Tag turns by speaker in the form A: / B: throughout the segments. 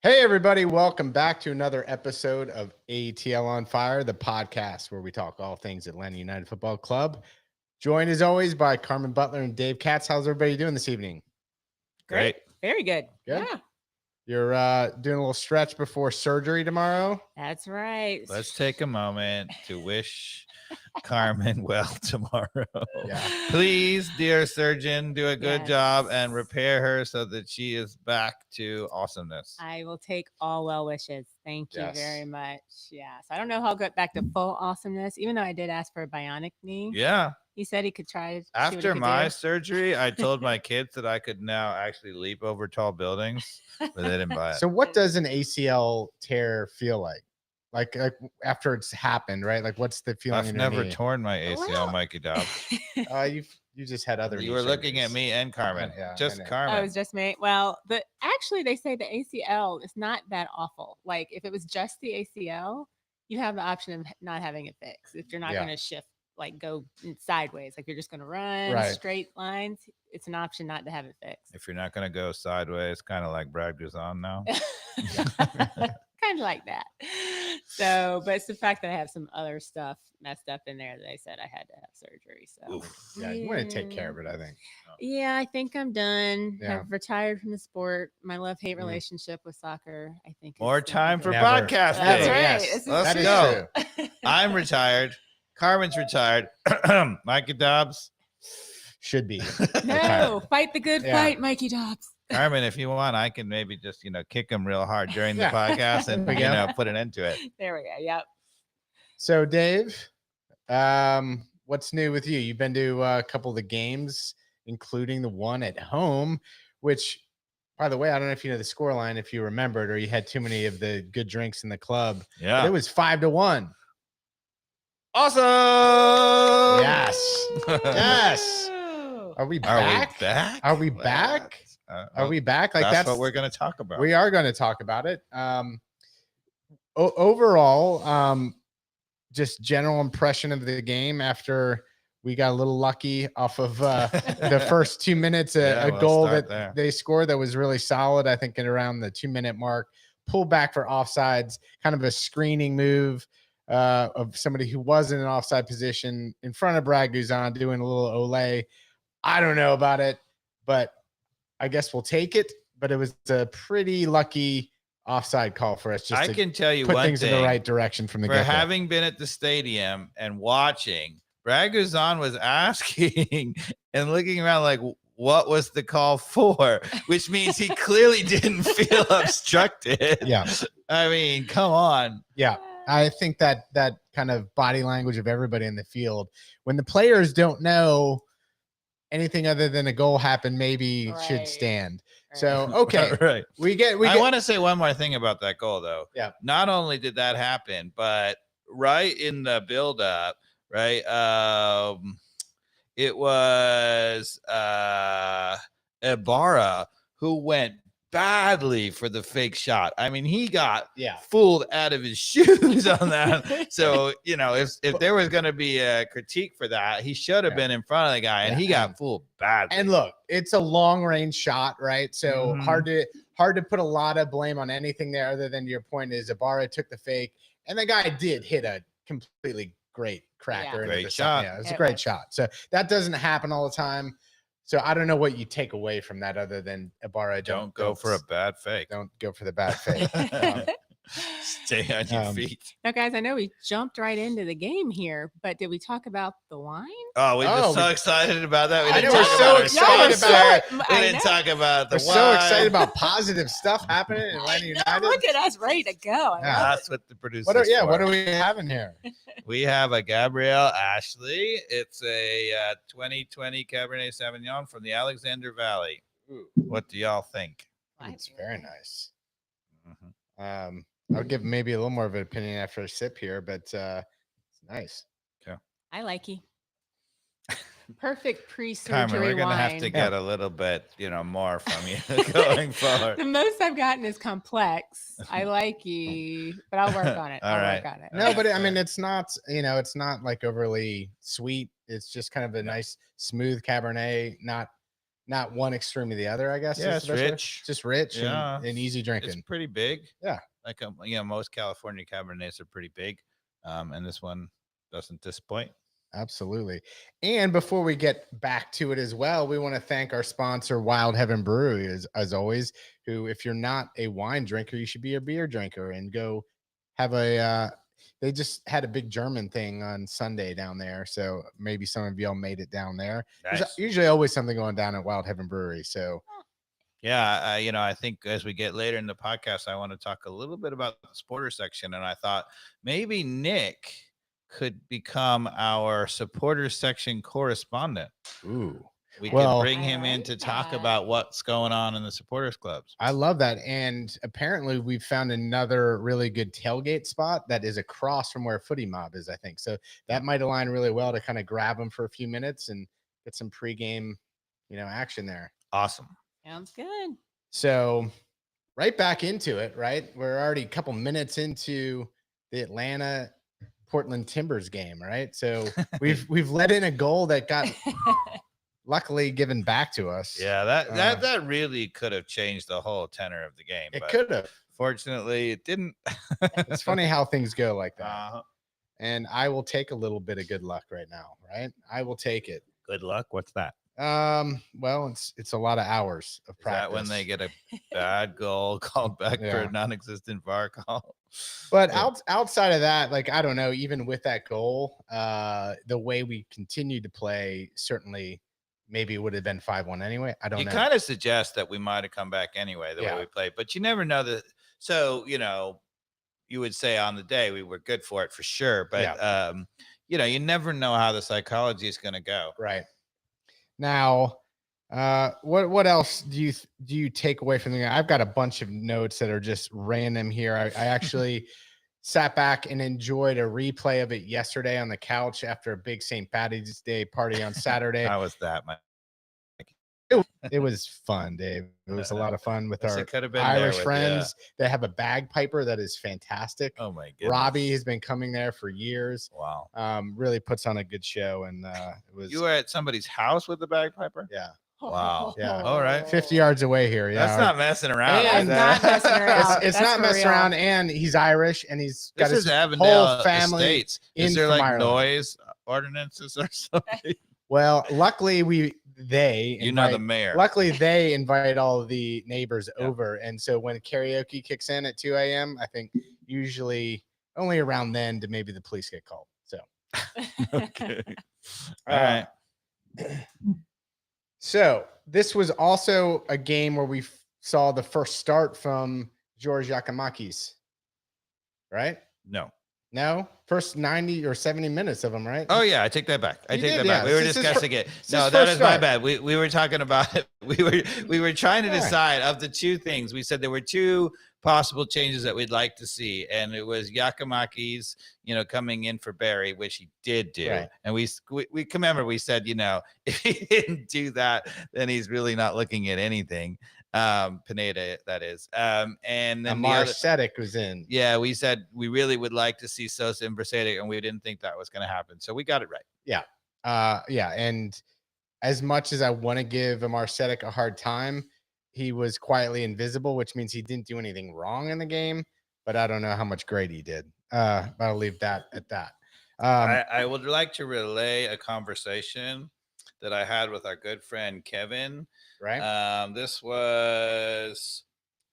A: Hey, everybody. Welcome back to another episode of ATL on Fire, the podcast where we talk all things Atlanta United Football Club. Joined as always by Carmen Butler and Dave Katz. How's everybody doing this evening?
B: Great. Very good.
A: Good?
B: Yeah,
A: You're doing a little stretch before surgery tomorrow.
B: that's right.
C: Let's take a moment to wish Carmen well tomorrow.
A: Yeah.
C: Please, dear surgeon, do a good
B: Yes.
C: job and repair her so that she is back to awesomeness.
B: I will take all well wishes. Thank you
A: Yes.
B: very much. Yes. I don't know how I'll get back to full awesomeness, even though I did ask for a bionic knee.
C: Yeah.
B: He said he could try to see what he
C: After
B: could
C: my
B: do.
C: surgery, I told my kids that I could now actually leap over tall buildings, but they didn't buy it.
A: So what does an ACL tear feel like? Like after it's happened, right? Like what's the feeling
C: I've
A: in your
C: never
A: knee?
C: torn my ACL,
B: Well-
C: Mikey Dobbs.
A: You just had other
C: You
A: knee
C: were looking at
A: surgeries.
C: me and Carmen.
A: Yeah, I
C: Just
A: know.
C: Carmen.
B: Oh, it was just me. Well, actually they say the ACL is not that awful. Like if it was just the ACL, you have the option of not having it fixed. If you're not
A: Yeah.
B: going to shift, like go sideways, like you're just going to run
A: Right.
B: straight lines, it's an option not to have it fixed.
C: If you're not going to go sideways, kind of like Brad Guzan now.
B: Kind of like that. So, but it's the fact that I have some other stuff messed up in there that they said I had to have surgery. So,
C: Oof.
A: Yeah, you want to take care of it, I think.
B: yeah, I think I'm done.
A: Yeah.
B: I've retired from the sport. My love-hate
A: Mhm.
B: relationship with soccer, I think.
C: More
B: is
C: time for
A: Never.
C: podcasting.
B: That's
A: Never.
B: right.
A: Yes.
B: This is
C: Let's
A: That is
C: go.
A: true.
C: I'm retired. Carmen's retired. Mikey Dobbs.
A: Should be.
B: No, fight the good
A: Yeah.
B: fight, Mikey Dobbs.
C: Carmen, if you want, I can maybe just, kick him real hard during the
A: Yeah.
C: podcast and,
A: There we go.
C: put an end to it.
B: There we go. Yep.
A: So, Dave, what's new with you? You've been to a couple of the games, including the one at home, which, by the way, I don't know if you know the scoreline, if you remembered, or you had too many of the good drinks in the club. But
C: Yeah.
A: it was 5-1.
C: Awesome.
A: Yes. Yes.
B: Woo!
A: Are we
C: Are
A: back?
C: we back?
A: Are we back? Are we back? Like
C: that's what we're going to talk about.
A: We are going to talk about it. Overall, just general impression of the game after we got a little lucky off of the first 2 minutes,
C: Yeah,
A: a
C: we'll
A: goal
C: start
A: that
C: there.
A: they scored that was really solid. I think at around the 2-minute mark, pulled back for offsides, kind of a screening move of somebody who was in an offside position in front of Brad Guzan doing a little Olay. I don't know about it, but I guess we'll take it. But it was a pretty lucky offside call for us just
C: I
A: to
C: can tell you
A: put
C: one
A: things
C: thing.
A: in the right direction from the
C: For
A: get-go.
C: having been at the stadium and watching, Brad Guzan was asking and looking around like, what was the call for? Which means he clearly didn't feel obstructed.
A: Yeah.
C: I mean, come on.
A: Yeah. I think that kind of body language of everybody in the field, when the players don't know anything other than a goal happened, maybe should
B: Right.
A: stand.
B: Right.
A: So, okay.
C: Right.
A: We get
C: I want to say one more thing about that goal, though.
A: Yeah.
C: Not only did that happen, but right in the build-up, right? It was Ibarra who went badly for the fake shot. I mean, he got fooled out of his shoes on that. So, if there was going to be a critique for that, he should have been in front of the guy, and he got fooled badly.
A: And look, it's a long range shot, right? So
C: Mhm.
A: hard to put a lot of blame on anything there other than your point is Ibarra took the fake, and the guy did hit a completely great cracker. into
C: Great
A: the
C: shot.
A: Yeah, it was a
B: It
A: great
B: was.
A: shot. So that doesn't happen all the time. So I don't know what you take away from that other than Ibarra.
C: Don't go for a bad fake.
A: Don't go for the bad fake.
C: Stay on your feet.
B: Now, guys, I know we jumped right into the game here, but did we talk about the wine?
C: Oh, we're
A: Oh,
C: just so excited about that. We
A: I
C: didn't
A: know,
C: talk
A: we're so
C: about our
A: excited
C: sponsor.
A: about it.
C: We
B: I
C: didn't
B: know.
C: talk about the
A: We're so excited
C: wine.
A: about positive stuff happening in Atlanta
B: I know,
A: United.
B: look at us, ready to go. I
A: Yeah.
B: love
C: That's what the producers.
A: What are we having here?
C: We have a Gabrielle Ashley. It's a 2020 Cabernet Sauvignon from the Alexander Valley. What do y'all think?
B: it.
A: It's very nice.
C: Mhm.
A: I'll give maybe a little more of an opinion after a sip here, but it's nice.
B: I like you. Perfect pre-surgery
C: Carmen, we're gonna have to
B: wine.
C: get a little bit, more from you going forward.
B: The most I've gotten is complex. I like you, but I'll work on it.
C: All
B: I'll
C: right.
B: work on it.
A: No, but I mean, it's not, it's not like overly sweet. It's just kind of a nice, smooth Cabernet, not not one extreme to the other, I guess.
C: Yeah,
A: is
C: it's
A: the best way.
C: rich.
A: Just rich
C: Yeah.
A: and easy drinking.
C: It's pretty big.
A: Yeah.
C: Like, most California Cabernets are pretty big. And this one doesn't disappoint.
A: Absolutely. And before we get back to it as well, we want to thank our sponsor, Wild Heaven Brewery, as always, who, if you're not a wine drinker, you should be a beer drinker and go have they just had a big German thing on Sunday down there. So maybe some of y'all made it down there.
C: Nice.
A: There's usually always something going down at Wild Heaven Brewery. So
C: yeah, I think as we get later in the podcast, I want to talk a little bit about the supporter section. And I thought maybe Nick could become our supporter section correspondent.
A: Ooh.
C: We could bring him in to talk about what's going on in the supporters clubs.
A: I love that. And apparently we've found another really good tailgate spot that is across from where Footy Mob is, I think. So that might align really well to kind of grab them for a few minutes and get some pregame, action there.
C: Awesome.
B: Sounds good.
A: So right back into it, right? We're already a couple minutes into the Atlanta Portland Timbers game, right? So we've let in a goal that got luckily given back to us.
C: Yeah, that really could have changed the whole tenor of the game.
A: It could have.
C: Fortunately, it didn't.
A: It's funny how things go like that. And I will take a little bit of good luck right now, right? I will take it.
C: Good luck. What's that?
A: Well, it's a lot of hours of practice.
C: Is that when they get a bad goal called back for a non-existent VAR call?
A: But outside of that, like, I don't know, even with that goal, the way we continued to play, certainly maybe it would have been 5-1 anyway. I don't know.
C: You kind of suggest that we might have come back anyway, the way we played, but you never know that. So, you would say on the day we were good for it for sure, but you never know how the psychology is going to go.
A: Right. Now, what else do you take away from the game? I've got a bunch of notes that are just random here. I actually sat back and enjoyed a replay of it yesterday on the couch after a big St. Patty's Day party on Saturday.
C: How was that, Mike?
A: It was fun, Dave. It was a lot of fun with our
C: been
A: Irish friends. They have a bagpiper that is fantastic.
C: Oh my goodness.
A: Robbie has been coming there for years.
C: Wow.
A: Really puts on a good show. And it was.
C: You were at somebody's house with the bagpiper?
A: Yeah.
C: Wow.
A: Yeah.
C: All right.
A: 50 yards away here. Yeah.
C: That's not messing around.
B: That's not messing around.
A: It's not messing around, and he's Irish, and he's got his
C: Avondale
A: whole family.
C: Estates. Is there like Ireland. Noise ordinances or something?
A: Well, luckily the
C: mayor.
A: Luckily they invite all of the neighbors over, and so when karaoke kicks in at 2 a.m., I think usually only around then do maybe the police get called. So
C: okay. All right.
A: So this was also a game where we saw the first start from Giorgos Giakoumakis, right? No, first 90 or 70 minutes of them, right?
C: Oh yeah, I take that back. We were discussing it. No, that is my bad. We were talking about it. We were trying to decide of the two things. We said there were two possible changes that we'd like to see, and it was Giakoumakis, coming in for Barry, which he did do. Right. And we remember we said, if he didn't do that, then he's really not looking at anything. Pineda, that is. And then
A: Marsetic was in.
C: Yeah, we said we really would like to see Sosa and Brasedic, and we didn't think that was going to happen. So we got it right.
A: Yeah. And as much as I want to give Marsetic a hard time, he was quietly invisible, which means he didn't do anything wrong in the game, but I don't know how much great he did. I'll leave that at that.
C: I would like to relay a conversation that I had with our good friend Kevin.
A: Right.
C: This was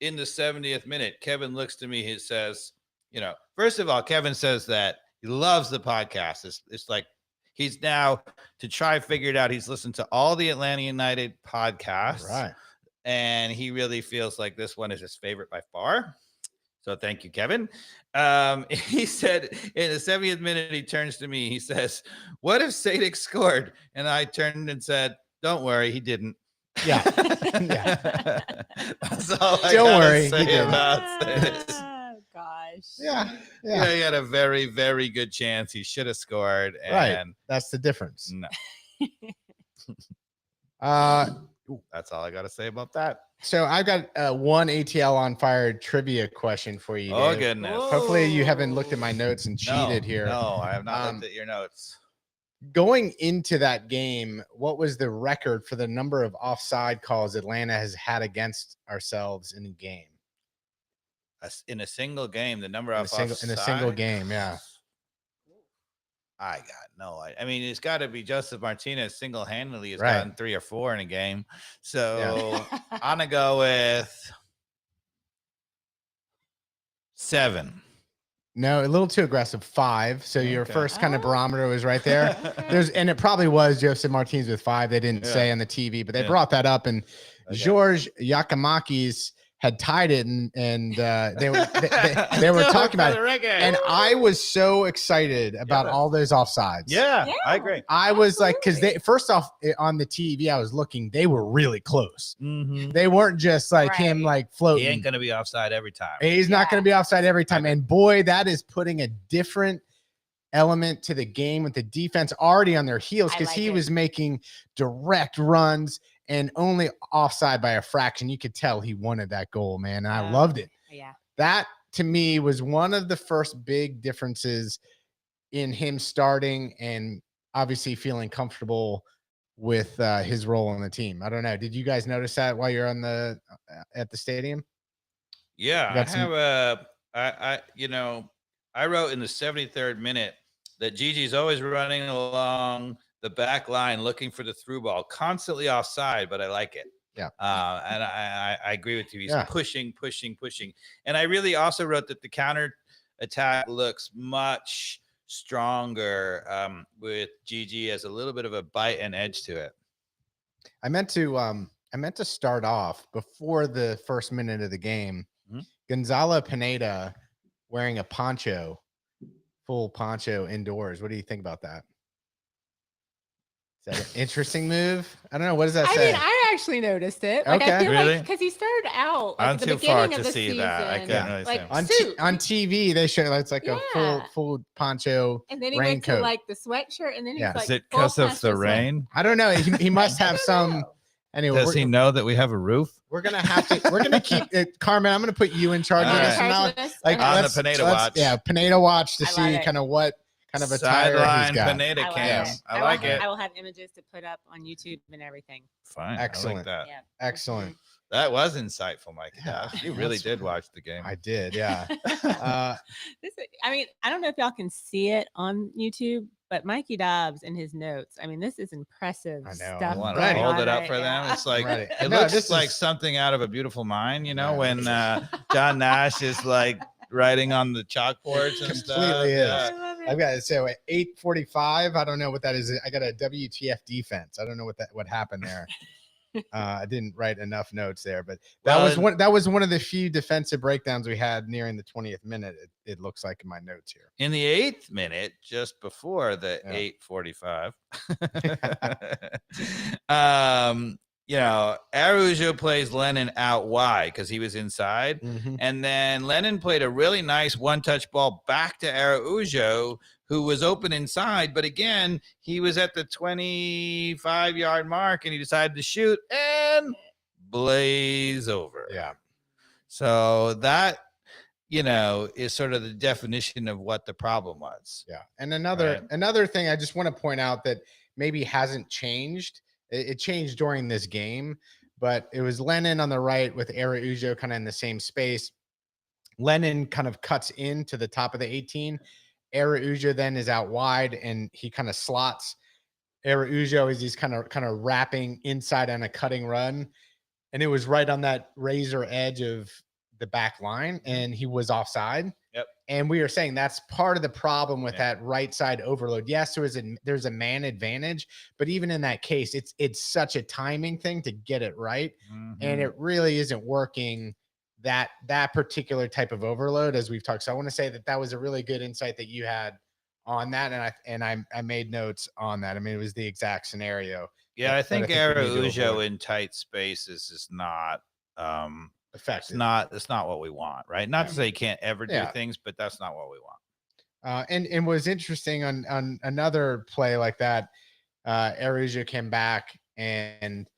C: in the 70th minute. Kevin looks to me. He says, first of all, Kevin says that he loves the podcast. It's like he's now to try figure it out. He's listened to all the Atlanta United podcasts.
A: Right.
C: And he really feels like this one is his favorite by far. So thank you, Kevin. He said in the 70th minute, he turns to me. He says, "What if Sadek scored?" And I turned and said, "Don't worry, he didn't."
A: Yeah.
C: That's all I
A: Don't worry,
C: say about Sadek.
B: Oh gosh.
A: Yeah.
C: He had a very, very good chance. He should have scored. And
A: right. That's the difference.
C: No. That's all I got to say about that.
A: So I've got one ATL on fire trivia question for you.
C: Oh,
A: Dave.
C: goodness.
A: Hopefully you haven't looked at my notes and cheated here.
C: No, I have not looked at your notes.
A: Going into that game, what was the record for the number of offside calls Atlanta has had against ourselves in a game?
C: In a single game, the number
A: In
C: of
A: in a single game, yeah.
C: I got no idea. I mean, it's got to be Joseph Martinez single-handedly has
A: Right.
C: gotten 3 or 4 in a game. So I'm gonna go with 7.
A: No, a little too aggressive. 5. So your first kind of barometer was right there. And it probably was Joseph Martinez with 5. They didn't say on the TV, but they brought that up. And Giorgos Giakoumakis had tied it, and they were talking about it. And I was so excited about all those offsides.
C: Yeah, I agree.
A: I was like, because they first off on the TV, I was looking, they were really close.
C: Mm-hmm.
A: They weren't just like him like floating.
C: He ain't gonna be offside every time.
A: He's not gonna be offside every time. And boy, that is putting a different element to the game with the defense already on their heels, because he was making direct runs and only offside by a fraction. You could tell he wanted that goal, man. And I loved it.
B: Yeah.
A: That to me was one of the first big differences in him starting and obviously feeling comfortable with his role on the team. I don't know. Did you guys notice that while you're on at the stadium?
C: Yeah, I wrote in the 73rd minute that Gigi's always running along the back line looking for the through ball, constantly offside, but I like it.
A: Yeah.
C: And I agree with you. He's pushing. And I really also wrote that the counter attack looks much stronger with Gigi as a little bit of a bite and edge to it.
A: I meant to start off before the first minute of the game. Gonzalo Pineda wearing a full poncho indoors. What do you think about that? Is that an interesting move? I don't know. What does that say?
B: I mean, I actually noticed it. Like, I feel like because he started out like,
C: I'm
B: at the
C: too
B: beginning
C: far
B: of
C: to
B: the
C: see
B: season,
C: that. I can't really
B: like
A: on TV, they show it's like a full poncho.
B: And then he
A: raincoat.
B: Went to like the sweatshirt, and then he's like,
C: is it because of the rain?
A: I don't know. He must have some. Anyway,
C: does he know that we have a roof?
A: We're gonna keep it, Carmen. I'm gonna put you in charge of this now. Like
C: on the Pineda watch.
A: Yeah, Pineda watch to see kind of what kind of attire he's got.
C: Pineda cam. I like it.
B: I will have images to put up on YouTube and everything.
C: Fine.
A: Excellent.
C: I like that.
B: Yeah.
A: Excellent.
C: That was insightful, Mike. Yeah, you really did watch the game.
A: I did. Yeah.
B: I mean, I don't know if y'all can see it on YouTube, but Mikey Dobbs in his notes. I mean, this is impressive stuff.
C: I want to hold it up for them. It's like it looks like something out of A Beautiful Mind. You know, when John Nash is like writing on the chalkboards and stuff.
A: Completely is. I've got to say, 8:45. I don't know what that is. I got a WTF defense. I don't know what happened there. I didn't write enough notes there, but that was one of the few defensive breakdowns we had nearing the 20th minute. It looks like in my notes here.
C: In the 8th minute, just before the 8:45, Araujo plays Lennon out wide because he was inside, and then Lennon played a really nice one-touch ball back to Araujo, who was open inside, but again, he was at the 25-yard mark and he decided to shoot and blaze over.
A: Yeah.
C: So that, is sort of the definition of what the problem was.
A: Yeah. And another thing I just want to point out that maybe hasn't changed. It changed during this game, but it was Lennon on the right with Araujo kind of in the same space. Lennon kind of cuts into the top of the 18. Araujo then is out wide and he kind of slots Araujo as he's kind of wrapping inside on a cutting run. And it was right on that razor edge of the back line and he was offside.
C: Yep.
A: And we are saying that's part of the problem with that right side overload. Yes, there's a man advantage, but even in that case, it's such a timing thing to get it right. And it really isn't working that particular type of overload as we've talked. So I want to say that was a really good insight that you had on that. And I made notes on that. I mean, it was the exact scenario.
C: Yeah. I think Araujo in tight spaces is not
A: effective.
C: It's not what we want, right? Not to say you can't ever do things, but that's not what we want.
A: And was interesting on another play like that. Araujo came back and,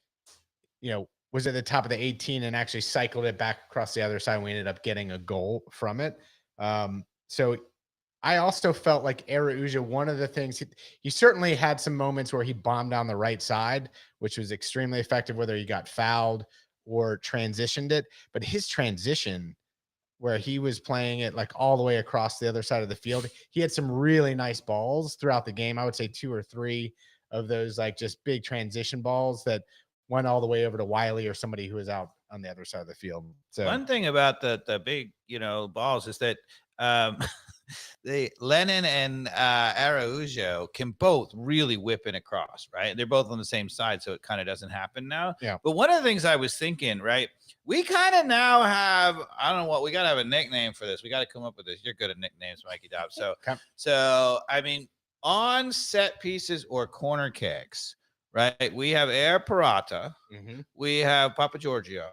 A: was at the top of the 18 and actually cycled it back across the other side. And we ended up getting a goal from it. So I also felt like Araujo, one of the things he certainly had some moments where he bombed down the right side, which was extremely effective, whether he got fouled or transitioned it. But his transition, where he was playing it like all the way across the other side of the field, he had some really nice balls throughout the game. I would say 2 or 3 of those like just big transition balls that went all the way over to Wiley or somebody who was out on the other side of the field. So
C: one thing about the big, balls is that the Lennon and Araujo can both really whip it across, right? They're both on the same side, so it kind of doesn't happen now.
A: Yeah.
C: But one of the things I was thinking, right? We kind of now have, I don't know what, we got to have a nickname for this. We got to come up with this. You're good at nicknames, Mikey Dobbs. So I mean, on set pieces or corner kicks, right? We have Air Parata, we have Papa Giorgio,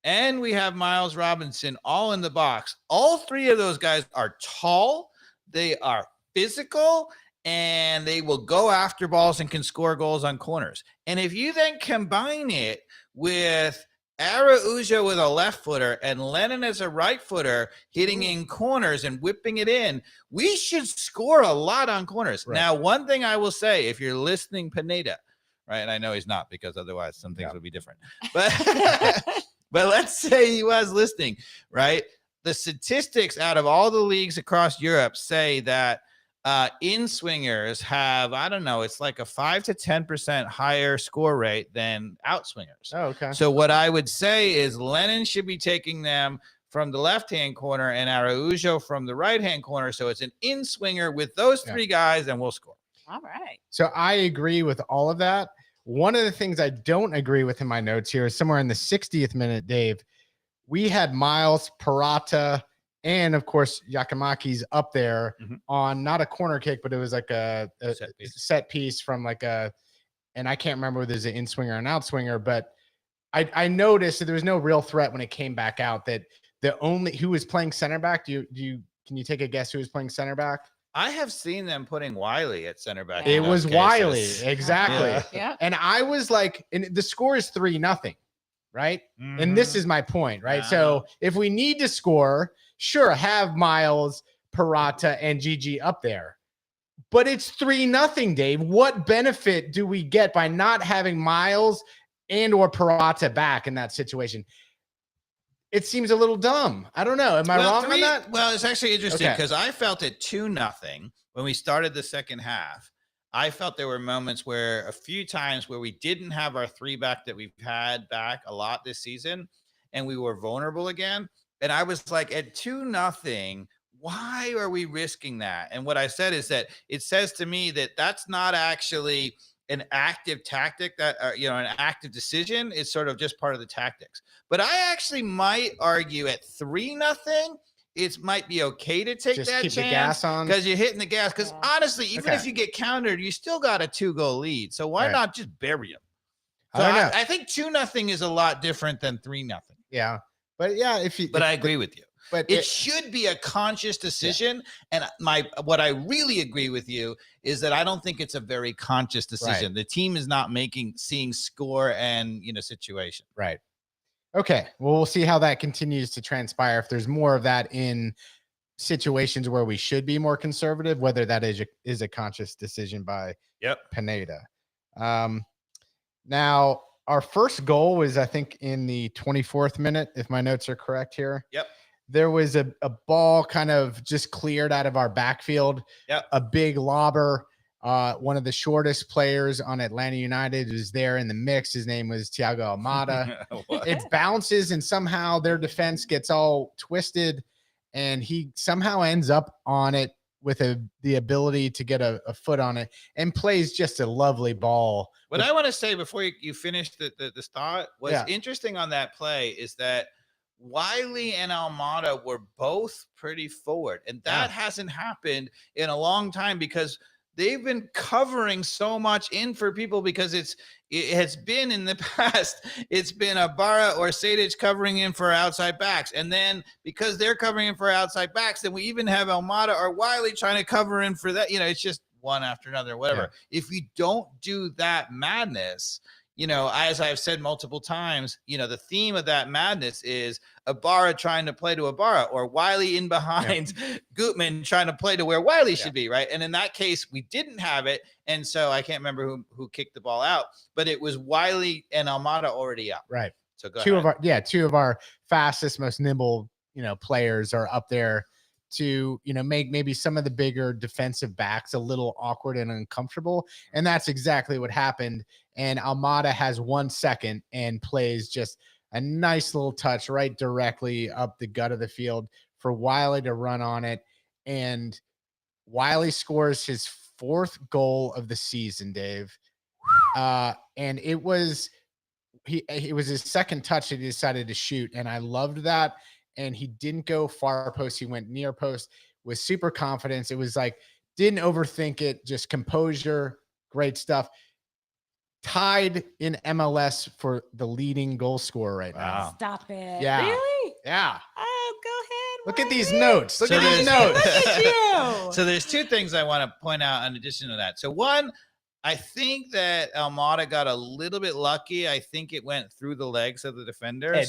C: and we have Miles Robinson all in the box. All 3 of those guys are tall, they are physical, and they will go after balls and can score goals on corners. And if you then combine it with Araujo with a left footer and Lennon as a right footer hitting in corners and whipping it in, we should score a lot on corners. Right. Now, one thing I will say, if you're listening, Pineda, right? And I know he's not, because otherwise some things would be different. But but let's say he was listening, right? The statistics out of all the leagues across Europe say that in-swingers have, I don't know, it's like a 5 to 10% higher score rate than out-swingers.
A: Oh, okay.
C: So what I would say is Lennon should be taking them from the left-hand corner and Araujo from the right-hand corner. So it's an in-swinger with those 3 guys, and we'll score.
B: All right.
A: So I agree with all of that. One of the things I don't agree with in my notes here is somewhere in the 60th minute, Dave, we had Miles, Parata, and of course, Giakoumakis up there on not a corner kick, but it was like a set piece from like and I can't remember whether it was an in-swinger or an out-swinger, but I noticed that there was no real threat when it came back out, that who was playing center back. Can you take a guess who was playing center back?
C: I have seen them putting Wiley at center back.
A: It was Wiley. Exactly.
B: Yeah.
A: And I was like, and the score is 3-0, right? And this is my point, right? So if we need to score, sure, have Miles, Parata, and Gigi up there. But it's 3-0, Dave. What benefit do we get by not having Miles and or Parata back in that situation? It seems a little dumb. I don't know. Am I wrong on that?
C: Well, it's actually interesting because I felt it 2-0 when we started the second half. I felt there were moments where a few times where we didn't have our 3 back that we've had back a lot this season, and we were vulnerable again. And I was like, at 2-0, why are we risking that? And what I said is that it says to me that that's not actually an active tactic, that an active decision. Is sort of just part of the tactics. But I actually might argue at 3-0, it might be okay to take
A: just
C: that
A: keep
C: chance
A: the gas on,
C: because you're hitting the gas. Because honestly, even if you get countered, you still got a 2-goal lead. So why not just bury them? So I think 2-0 is a lot different than 3-0.
A: Yeah, but
C: I agree with you. But it should be a conscious decision. And what I really agree with you is that I don't think it's a very conscious decision. The team is not seeing score and situation.
A: Right. Okay. Well, we'll see how that continues to transpire. If there's more of that in situations where we should be more conservative, whether that is a conscious decision by Pineda. Now, our first goal was, I think, in the 24th minute, if my notes are correct here.
C: Yep.
A: There was a ball kind of just cleared out of our backfield.
C: Yep.
A: A big lobber. One of the shortest players on Atlanta United was there in the mix. His name was Thiago Almada. It bounces and somehow their defense gets all twisted, and he somehow ends up on it with the ability to get a foot on it and plays just a lovely ball.
C: What I want to say before you finish the thought was interesting on that play is that Wiley and Almada were both pretty forward, and that hasn't happened in a long time because they've been covering so much in for people, because it has been in the past. It's been Ibarra or Sejdic covering in for outside backs. And then because they're covering in for outside backs, then we even have Almada or Wiley trying to cover in for that. It's just one after another, whatever. If you don't do that madness, as I've said multiple times, the theme of that madness is Ibarra trying to play to Ibarra, or Wiley in behind Gutman trying to play to where Wiley should be, right? And in that case, we didn't have it. And so I can't remember who kicked the ball out, but it was Wiley and Almada already up.
A: Right.
C: So go ahead.
A: Two of our fastest, most nimble, players are up there to, make maybe some of the bigger defensive backs a little awkward and uncomfortable. And that's exactly what happened. And Almada has 1 second and plays just a nice little touch right directly up the gut of the field for Wiley to run on it. And Wiley scores his 4th goal of the season, Dave. And it was his second touch that he decided to shoot. And I loved that. And he didn't go far post. He went near post with super confidence. It was like, didn't overthink it, just composure, great stuff. Tied in MLS for the leading goal scorer right now.
B: Stop it.
A: Yeah.
B: Really?
A: Yeah.
B: Oh, go ahead.
A: Look at these notes. Look
C: So
A: at these notes.
B: Look at you.
C: So there's 2 things I want to point out in addition to that. So one, I think that Almada got a little bit lucky. I think it went through the legs of the defender.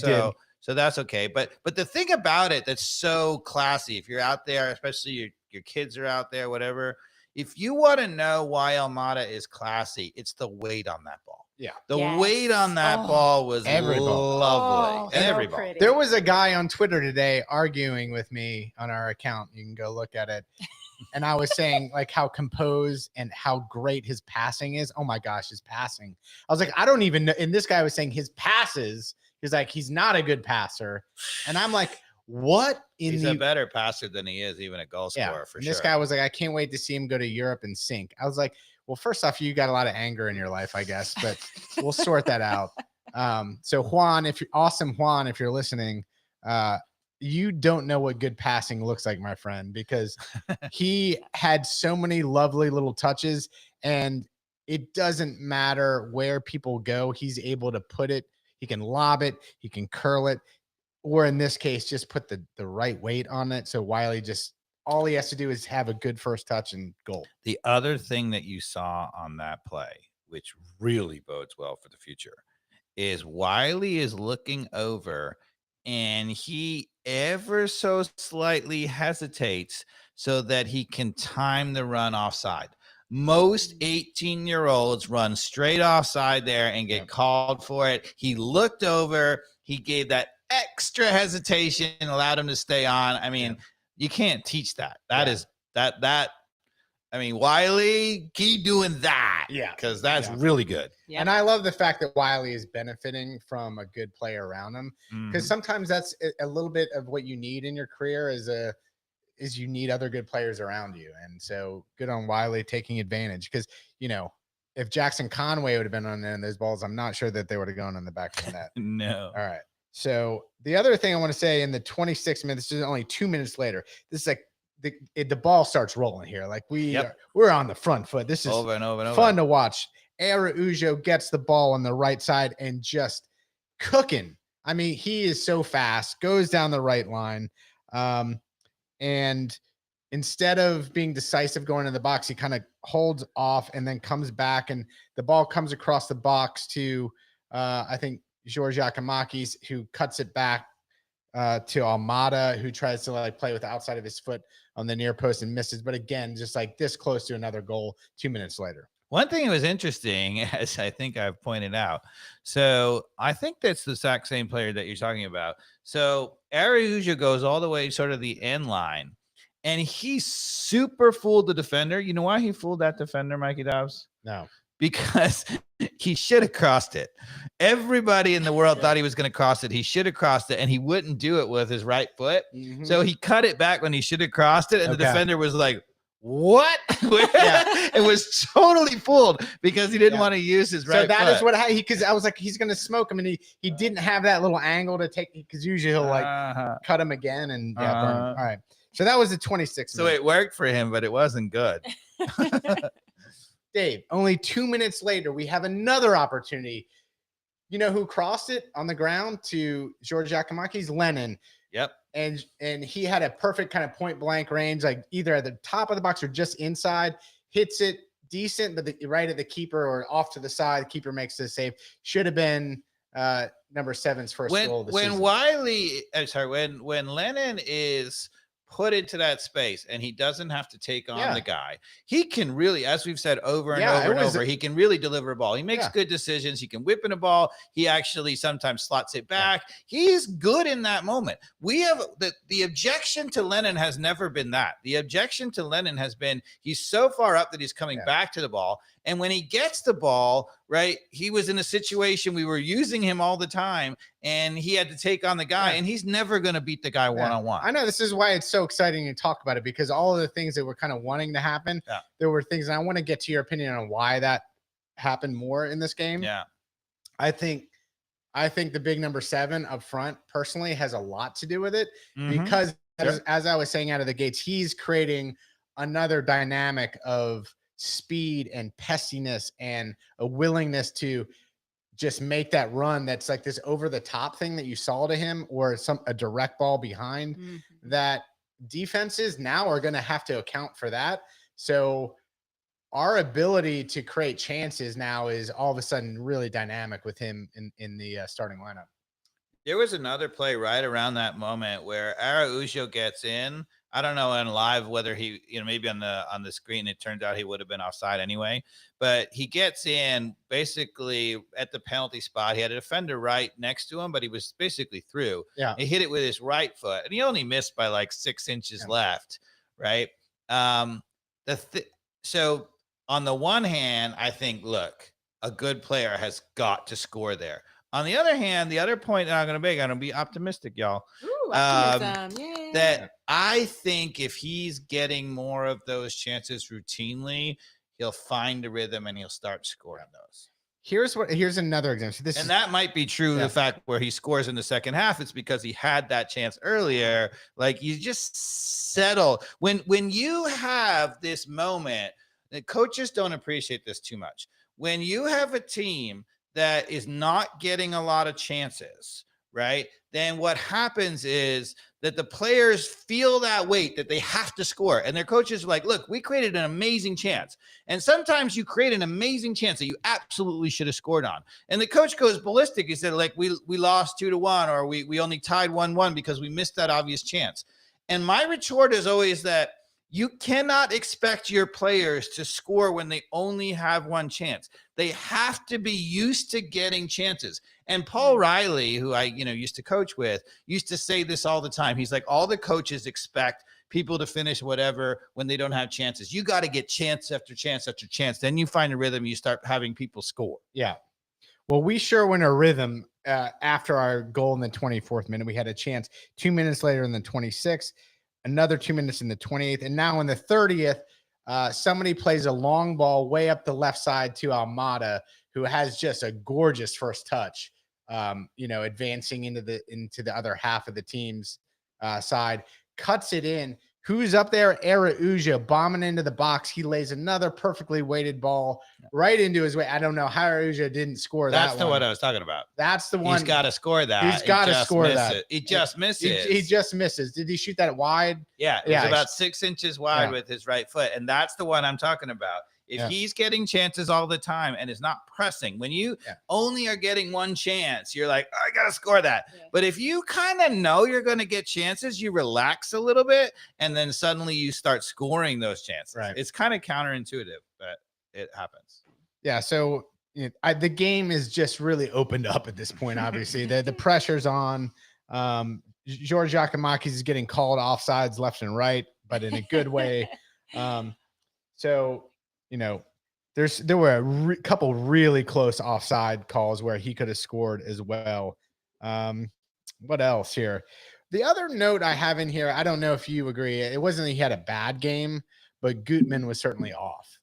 C: So that's okay. But the thing about it that's so classy, if you're out there, especially your kids are out there, whatever, if you want to know why Almada is classy, it's the weight on that ball.
A: Yeah.
C: The weight on that ball was lovely. Every ball.
A: There was a guy on Twitter today arguing with me on our account. You can go look at it. And I was saying like how composed and how great his passing is. Oh my gosh, his passing. I was like, I don't even know. And this guy was saying his passes, he's like, he's not a good passer. And I'm like, what?
C: He's a better passer than he is even a goal scorer for sure.
A: This guy was like, I can't wait to see him go to Europe and sink. I was like, well, first off, you got a lot of anger in your life, I guess, but we'll sort that out. So Juan, if you're listening, you don't know what good passing looks like, my friend, because he had so many lovely little touches, and it doesn't matter where people go. He's able to put it. He can lob it. He can curl it. Or in this case, just put the right weight on it. So Wiley all he has to do is have a good first touch and goal.
C: The other thing that you saw on that play, which really bodes well for the future, is Wiley is looking over and he ever so slightly hesitates so that he can time the run offside. Most 18-year-olds run straight offside there and get called for it. He looked over, he gave that extra hesitation and allowed him to stay on. I mean, you can't teach that. Wiley, keep doing that.
A: Yeah.
C: Because that's really good.
B: Yeah.
A: And I love the fact that Wiley is benefiting from a good player around him, because sometimes that's a little bit of what you need in your career is you need other good players around you. And so good on Wiley taking advantage, because, if Jackson Conway would have been on the end of those balls, I'm not sure that they would have gone in the back of the net.
C: No.
A: All right. So the other thing I want to say, in the 26 minutes, this is only 2 minutes later, this is like the ball starts rolling here. Like we're on the front foot. This is
C: over and over and over.
A: Fun to watch. Araujo gets the ball on the right side and just cooking. I mean, he is so fast, goes down the right line. And instead of being decisive going in the box, he kind of holds off and then comes back, and the ball comes across the box to, I think, Giorgos Giakoumakis, who cuts it back to Almada, who tries to play with the outside of his foot on the near post and misses. But again, just like this close to another goal 2 minutes later.
C: One thing that was interesting, as I think I've pointed out, so I think that's the exact same player that you're talking about. So Araujo goes all the way sort of the end line, and he super fooled the defender. You know why he fooled that defender, Mikey Dobbs?
A: No.
C: Because he should have crossed it. Everybody in the world thought he was going to cross it. He should have crossed it, and he wouldn't do it with his right foot. So he cut it back when he should have crossed it, and the defender was like, what? It was totally fooled because he didn't want to use his right foot.
A: So that is what because I was like, he's going to smoke him, and he didn't have that little angle to take, because usually he'll cut him again and burn him. All right. So that was the 26th.
C: So it worked for him, but it wasn't good.
A: Dave, only 2 minutes later, we have another opportunity. You know who crossed it on the ground to Giorgos Giakoumakis? Lennon.
C: Yep.
A: And he had a perfect kind of point blank range, like either at the top of the box or just inside, hits it decent, but right at the keeper or off to the side, keeper makes the save. Should have been number 7's first goal of the season.
C: When Lennon is put into that space and he doesn't have to take on the guy, he can really, as we've said over and over and over, he can really deliver a ball. He makes good decisions. He can whip in a ball. He actually sometimes slots it back. He's good in that moment. We have the objection to Lennon has never been that. The objection to Lennon has been he's so far up that he's coming back to the ball. And when he gets the ball, right, he was in a situation we were using him all the time and he had to take on the guy and he's never going to beat the guy one-on-one.
A: I know this is why it's so exciting to talk about it, because all of the things that were kind of wanting to happen, there were things, and I want to get to your opinion on why that happened more in this game.
C: Yeah.
A: I think the big number 7 up front personally has a lot to do with it because as I was saying out of the gates, he's creating another dynamic of speed and pestiness and a willingness to just make that run. That's like this over the top thing that you saw to him, or a direct ball behind that defenses now are going to have to account for that. So our ability to create chances now is all of a sudden really dynamic with him in the starting lineup.
C: There was another play right around that moment where Araujo gets in. I don't know on live whether he, maybe on the screen, it turns out he would have been offside anyway, but he gets in basically at the penalty spot. He had a defender right next to him, but he was basically through.
A: Yeah.
C: He hit it with his right foot and he only missed by like 6 inches left. Right. So on the one hand, I think, look, a good player has got to score there. On the other hand, the other point that I'm going to be optimistic, y'all.
B: Ooh, optimism. Yay.
C: That I think if he's getting more of those chances routinely, he'll find a rhythm and he'll start scoring those.
A: Here's another example.
C: That might be true. The fact where he scores in the second half, it's because he had that chance earlier. Like you just settle when you have this moment. The coaches don't appreciate this too much. When you have a team that is not getting a lot of chances, right? Then what happens is that the players feel that weight that they have to score. And their coaches are like, look, we created an amazing chance. And sometimes you create an amazing chance that you absolutely should have scored on. And the coach goes ballistic. He said, like, we lost 2-1, or we only tied 1-1 because we missed that obvious chance. And my retort is always that you cannot expect your players to score when they only have one chance. They have to be used to getting chances. And Paul Riley, who I used to coach with, used to say this all the time. He's like, all the coaches expect people to finish whatever when they don't have chances. You got to get chance after chance after chance. Then you find a rhythm. You start having people score.
A: Yeah. Well, we sure went a rhythm after our goal in the 24th minute. We had a chance 2 minutes later in the 26th. Another 2 minutes in the 28th. And now in the 30th, somebody plays a long ball way up the left side to Almada, who has just a gorgeous first touch, advancing into the other half of the team's side, cuts it in. Who's up there? Araujo bombing into the box. He lays another perfectly weighted ball right into his way. I don't know how Araujo didn't score that one.
C: That's the one I was talking about.
A: That's the one.
C: He's got to score that.
A: He's got to score that.
C: He just misses.
A: He just misses. Did he shoot that wide?
C: Yeah, it was about 6 inches wide with his right foot. And that's the one I'm talking about. If he's getting chances all the time and is not pressing, when you only are getting one chance, you're like, oh, I got to score that. Yeah. But if you kind of know you're going to get chances, you relax a little bit and then suddenly you start scoring those chances. Right. It's kind of counterintuitive, but it happens.
A: Yeah. So the game is just really opened up at this point. Obviously, the pressure's on. Giorgos Giakoumakis is getting called offsides left and right, but in a good way. There were a couple really close offside calls where he could have scored as well. What else here? The other note I have in here, I don't know if you agree. It wasn't that he had a bad game, but Gutman was certainly off.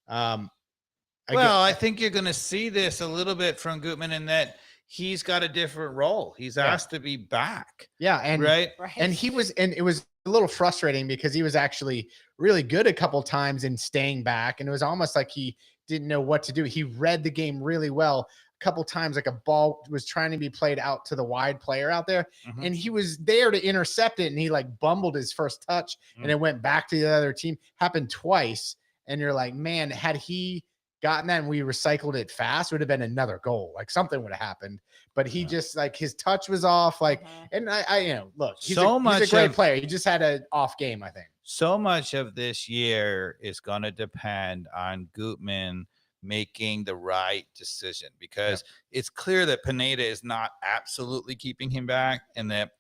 C: I think you're going to see this a little bit from Gutman in that he's got a different role. He's asked to be back.
A: Yeah. And and it was a little frustrating because he was actually really good a couple times in staying back. And it was almost like he didn't know what to do. He read the game really well. A couple times, like a ball was trying to be played out to the wide player out there. Mm-hmm. And he was there to intercept it. And he like bumbled his first touch and it went back to the other team. Happened twice. and you're like, man, had he gotten that and we recycled it fast, it would have been another goal. Like something would have happened. But he just like his touch was off. Like, and I look, he's a great player. He just had an off game, I think.
C: So much of this year is going to depend on Gutman making the right decision, because it's clear that Pineda is not absolutely keeping him back, and that,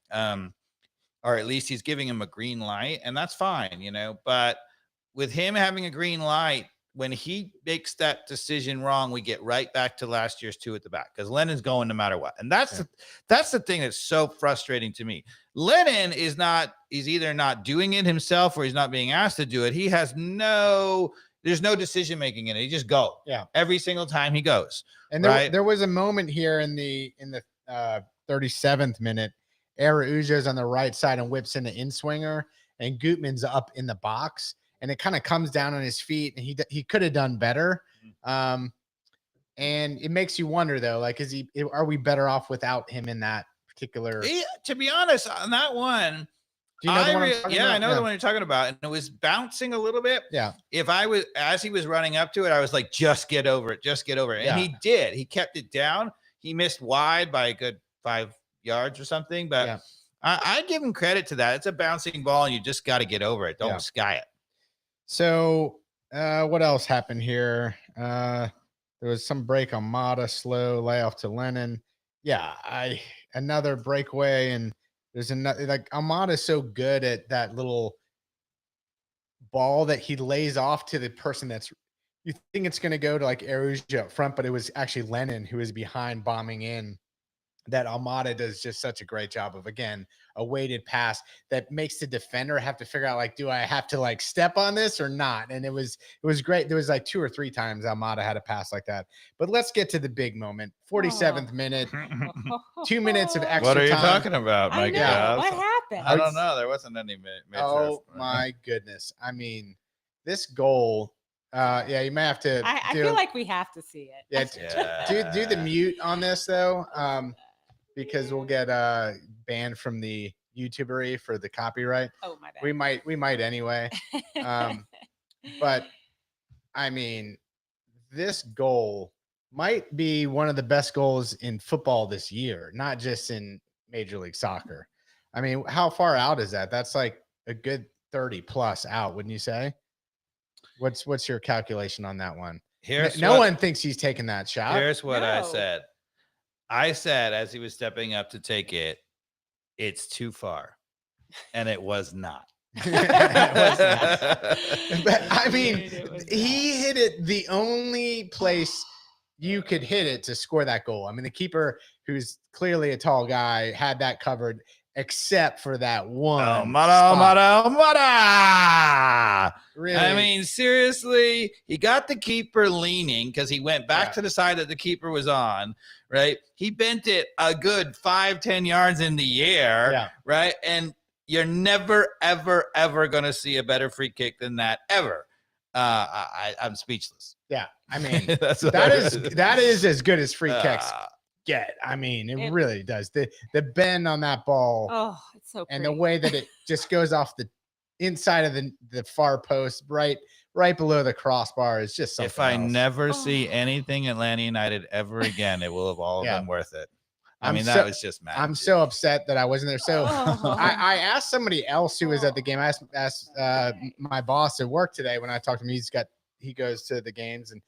C: or at least he's giving him a green light, and that's fine, but with him having a green light, when he makes that decision wrong, we get right back to last year's 2 at the back, because Lennon's going no matter what. And that's the thing that's so frustrating to me. Lennon is he's either not doing it himself or he's not being asked to do it. He has there's no decision making in it. He just go.
A: Yeah.
C: Every single time he goes.
A: And there was a moment here in the 37th minute, Araujo's on the right side and whips in the in-swinger, and Gutman's up in the box. And it kind of comes down on his feet, and he could have done better. And it makes you wonder, though, like, are we better off without him in that particular?
C: To be honest, on that one,
A: do you know the one I'm talking about?
C: I know the one you're talking about, and it was bouncing a little bit.
A: Yeah.
C: As he was running up to it, I was like, just get over it, just get over it. And he did. He kept it down. He missed wide by a good 5 yards or something, but I give him credit to that. It's a bouncing ball, and you just got to get over it. Don't sky it.
A: So what else happened here? There was some break on Almada, slow layoff to Lennon. Yeah, another breakaway, and there's another, like, Almada is so good at that little ball that he lays off to the person that's, you think it's going to go to like Araujo up front, but it was actually Lennon who was behind bombing in. That Almada does just such a great job of, again, a weighted pass that makes the defender have to figure out, like, do I have to like step on this or not? And it was great. There was like 2 or 3 times Almada had a pass like that. But let's get to the big moment. 47th minute, 2 minutes of extra time.
C: What are you talking about, Mike?
B: What happened?
C: I don't know. There wasn't any major.
A: Oh my goodness. I mean, this goal. You may have to.
B: I feel like we have to see it.
A: Yeah. Do the mute on this though. Because we'll get banned from the YouTubery for the copyright.
B: Oh my bad.
A: We might anyway. But I mean, this goal might be one of the best goals in football this year, not just in Major League Soccer. I mean, how far out is that? That's like a good 30 plus out, wouldn't you say? What's your calculation on that one? No one thinks he's taking that shot.
C: Here's what I said. I said, as he was stepping up to take it, it's too far. And it was not.
A: It was not. But I mean, he hit it the only place you could hit it to score that goal. I mean, the keeper, who's clearly a tall guy, had that covered, except for that one.
C: Almada.
A: Really?
C: I mean, seriously, he got the keeper leaning because he went back to the side that the keeper was on, right? He bent it a good 5-10 yards in the air, right? And you're never, ever, ever going to see a better free kick than that, ever. I'm speechless.
A: Yeah, I mean, that is as good as free kicks get. I mean, it really does. The bend on that ball.
B: Oh, it's so pretty.
A: And the way that it just goes off the inside of the far post, right below the crossbar, is just something
C: If I
A: else.
C: never see anything Atlanta United ever again, it will have all been worth it. I mean, that was just mad.
A: I'm so upset that I wasn't there. So I asked somebody else who was at the game. I asked my boss at work today when I talked to him. He goes to the games, and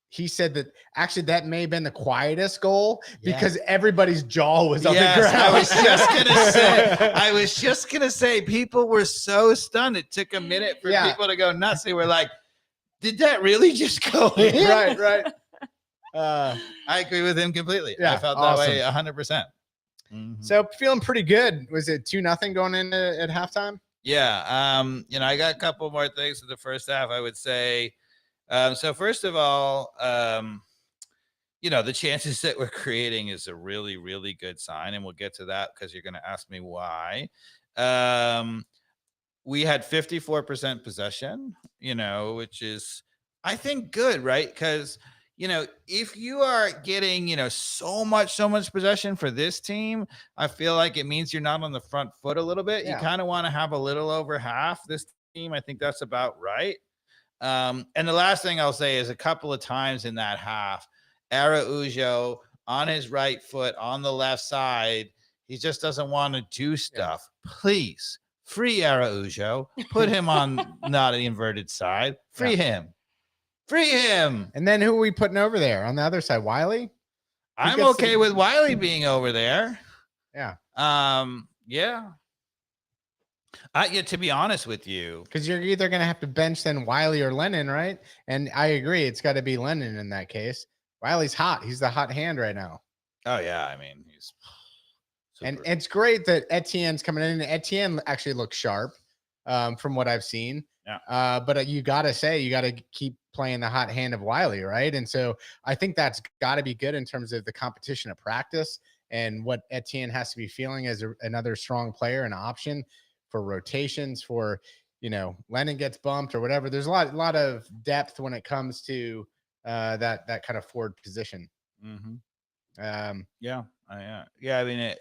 A: he said that actually that may have been the quietest goal because everybody's jaw was on the ground.
C: I was just gonna say people were so stunned. It took a minute for people to go nuts. They were like, "Did that really just go in?"
A: Right.
C: I agree with him completely.
A: Yeah,
C: I felt that way 100%.
A: So feeling pretty good. Was it 2-0 going into at halftime?
C: Yeah. I got a couple more things in the first half, I would say. So first of all, the chances that we're creating is a really, really good sign. And we'll get to that because you're going to ask me why. We had 54% possession, which is, I think, good, right? Because, if you are getting, so much possession for this team, I feel like it means you're not on the front foot a little bit. You kind of want to have a little over half this team. I think that's about right. And the last thing I'll say is a couple of times in that half, Araujo on his right foot on the left side, he just doesn't want to do stuff. Please free Araujo, put him on not the inverted side, free him.
A: And then who are we putting over there on the other side? Wiley?
C: I'm okay with Wiley being over there.
A: Yeah.
C: Yeah. To be honest with you,
A: because you're either going to have to bench then Wiley or Lennon, right? And I agree, it's got to be Lennon in that case. Wiley's hot. He's the hot hand right now.
C: Oh yeah, I mean he's.
A: And it's great that Etienne's coming in. Etienne actually looks sharp, from what I've seen.
C: Yeah.
A: But you got to say, you got to keep playing the hot hand of Wiley, right? And so I think that's got to be good in terms of the competition of practice and what Etienne has to be feeling as another strong player and option for rotations. For Lennon gets bumped or whatever. There's a lot of depth when it comes to that kind of forward position.
C: Mm-hmm. Yeah. I mean,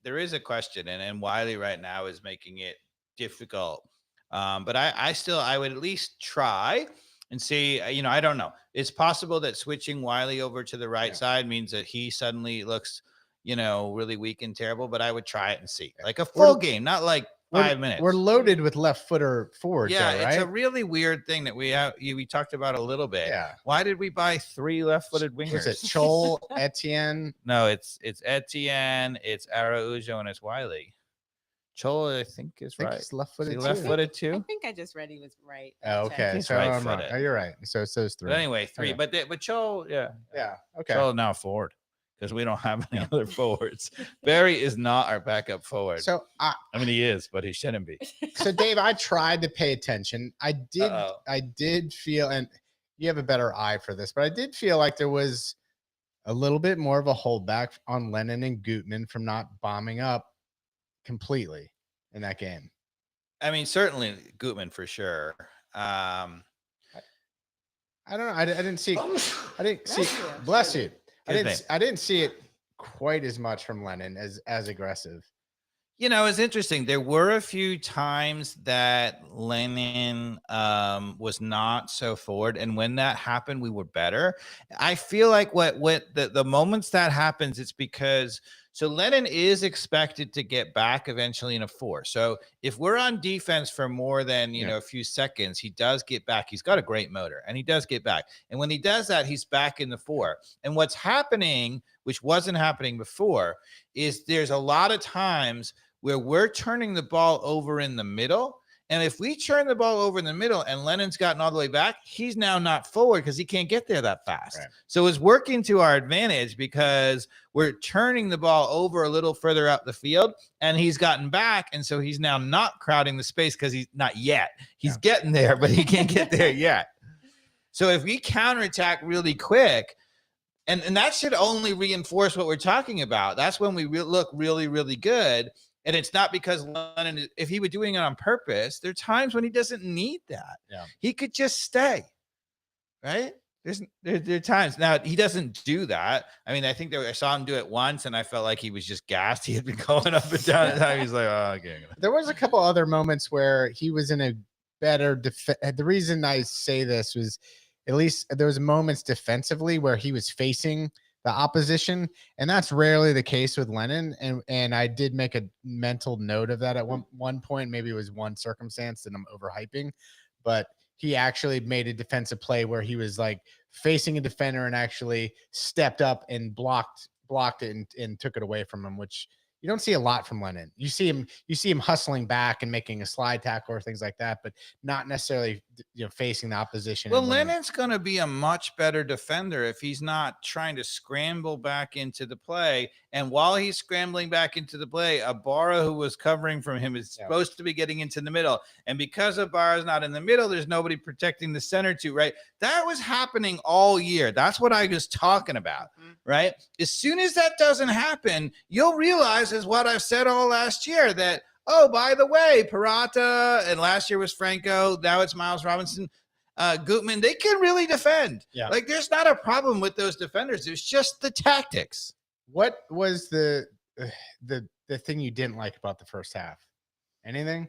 C: there is a question, and Wiley right now is making it difficult. But I would at least try and see. I don't know. It's possible that switching Wiley over to the right side means that he suddenly looks, really weak and terrible. But I would try it and see, like a full game, not like 5 minutes.
A: We're loaded with left footer forwards.
C: Yeah,
A: though, right?
C: It's a really weird thing that we talked about a little bit.
A: Yeah.
C: Why did we buy 3 left-footed wingers?
A: Was it Chol, Etienne?
C: No, it's Etienne, it's Araujo, and it's Wiley. Chol, I think is right.
A: He's left-footed.
C: Left-footed too.
B: I think I just read he was right.
A: Oh, okay.
C: He's
A: So I'm wrong.
C: right-footed.
A: Oh, you're right. So it's those 3.
C: But anyway, 3.
A: Okay.
C: But Chol,
A: Yeah. Okay.
C: Chol now forward because we don't have any other forwards. Barry is not our backup forward.
A: So
C: I mean, he is, but he shouldn't be.
A: So Dave, I tried to pay attention. I did feel, and you have a better eye for this, but I did feel like there was a little bit more of a holdback on Lennon and Gutman from not bombing up completely in that game.
C: I mean, certainly Gutman for sure.
A: I don't know. I didn't see. I didn't see. Bless you. I didn't see it quite as much from Lennon as aggressive.
C: It's interesting. There were a few times that Lennon was not so forward, and when that happened, we were better. I feel like what the moments that happens, it's because Lennon is expected to get back eventually in a 4. So if we're on defense for more than a few seconds, he does get back. He's got a great motor, and he does get back. And when he does that, he's back in the 4. And what's happening, which wasn't happening before, is there's a lot of times where we're turning the ball over in the middle. And if we turn the ball over in the middle and Lennon's gotten all the way back, he's now not forward because he can't get there that fast. Right. So it's working to our advantage because we're turning the ball over a little further up the field and he's gotten back. And so he's now not crowding the space because he's not yet. He's getting there, but he can't get there yet. So if we counterattack really quick, and that should only reinforce what we're talking about. That's when we look really, really good. And it's not because Lennon, if he were doing it on purpose, there are times when he doesn't need that. Yeah. He could just stay, right? There are times. Now, he doesn't do that. I mean, I think I saw him do it once, and I felt like he was just gassed. He had been going up and down the time. He's like, oh, okay.
A: There was a couple other moments where he was in a better defense. The reason I say this was at least there was moments defensively where he was facing the opposition, and that's rarely the case with Lennon. And I did make a mental note of that at one point. Maybe it was one circumstance that I'm overhyping, but he actually made a defensive play where he was like facing a defender and actually stepped up and blocked it and took it away from him, which you don't see a lot from Lennon. You see him hustling back and making a slide tackle or things like that, but not necessarily facing the opposition.
C: Well, Lennon's going to be a much better defender if he's not trying to scramble back into the play. And while he's scrambling back into the play, Ibarra, who was covering from him, is supposed to be getting into the middle. And because Ibarra's not in the middle, there's nobody protecting the center too, right? That was happening all year. That's what I was talking about, right? As soon as that doesn't happen, you'll realize, is what I've said all last year, that, oh, by the way, Parata, and last year was Franco, now it's Miles Robinson, Gutman, they can really defend. Yeah. Like, there's not a problem with those defenders. It's just the tactics.
A: What was the thing you didn't like about the first half? Anything?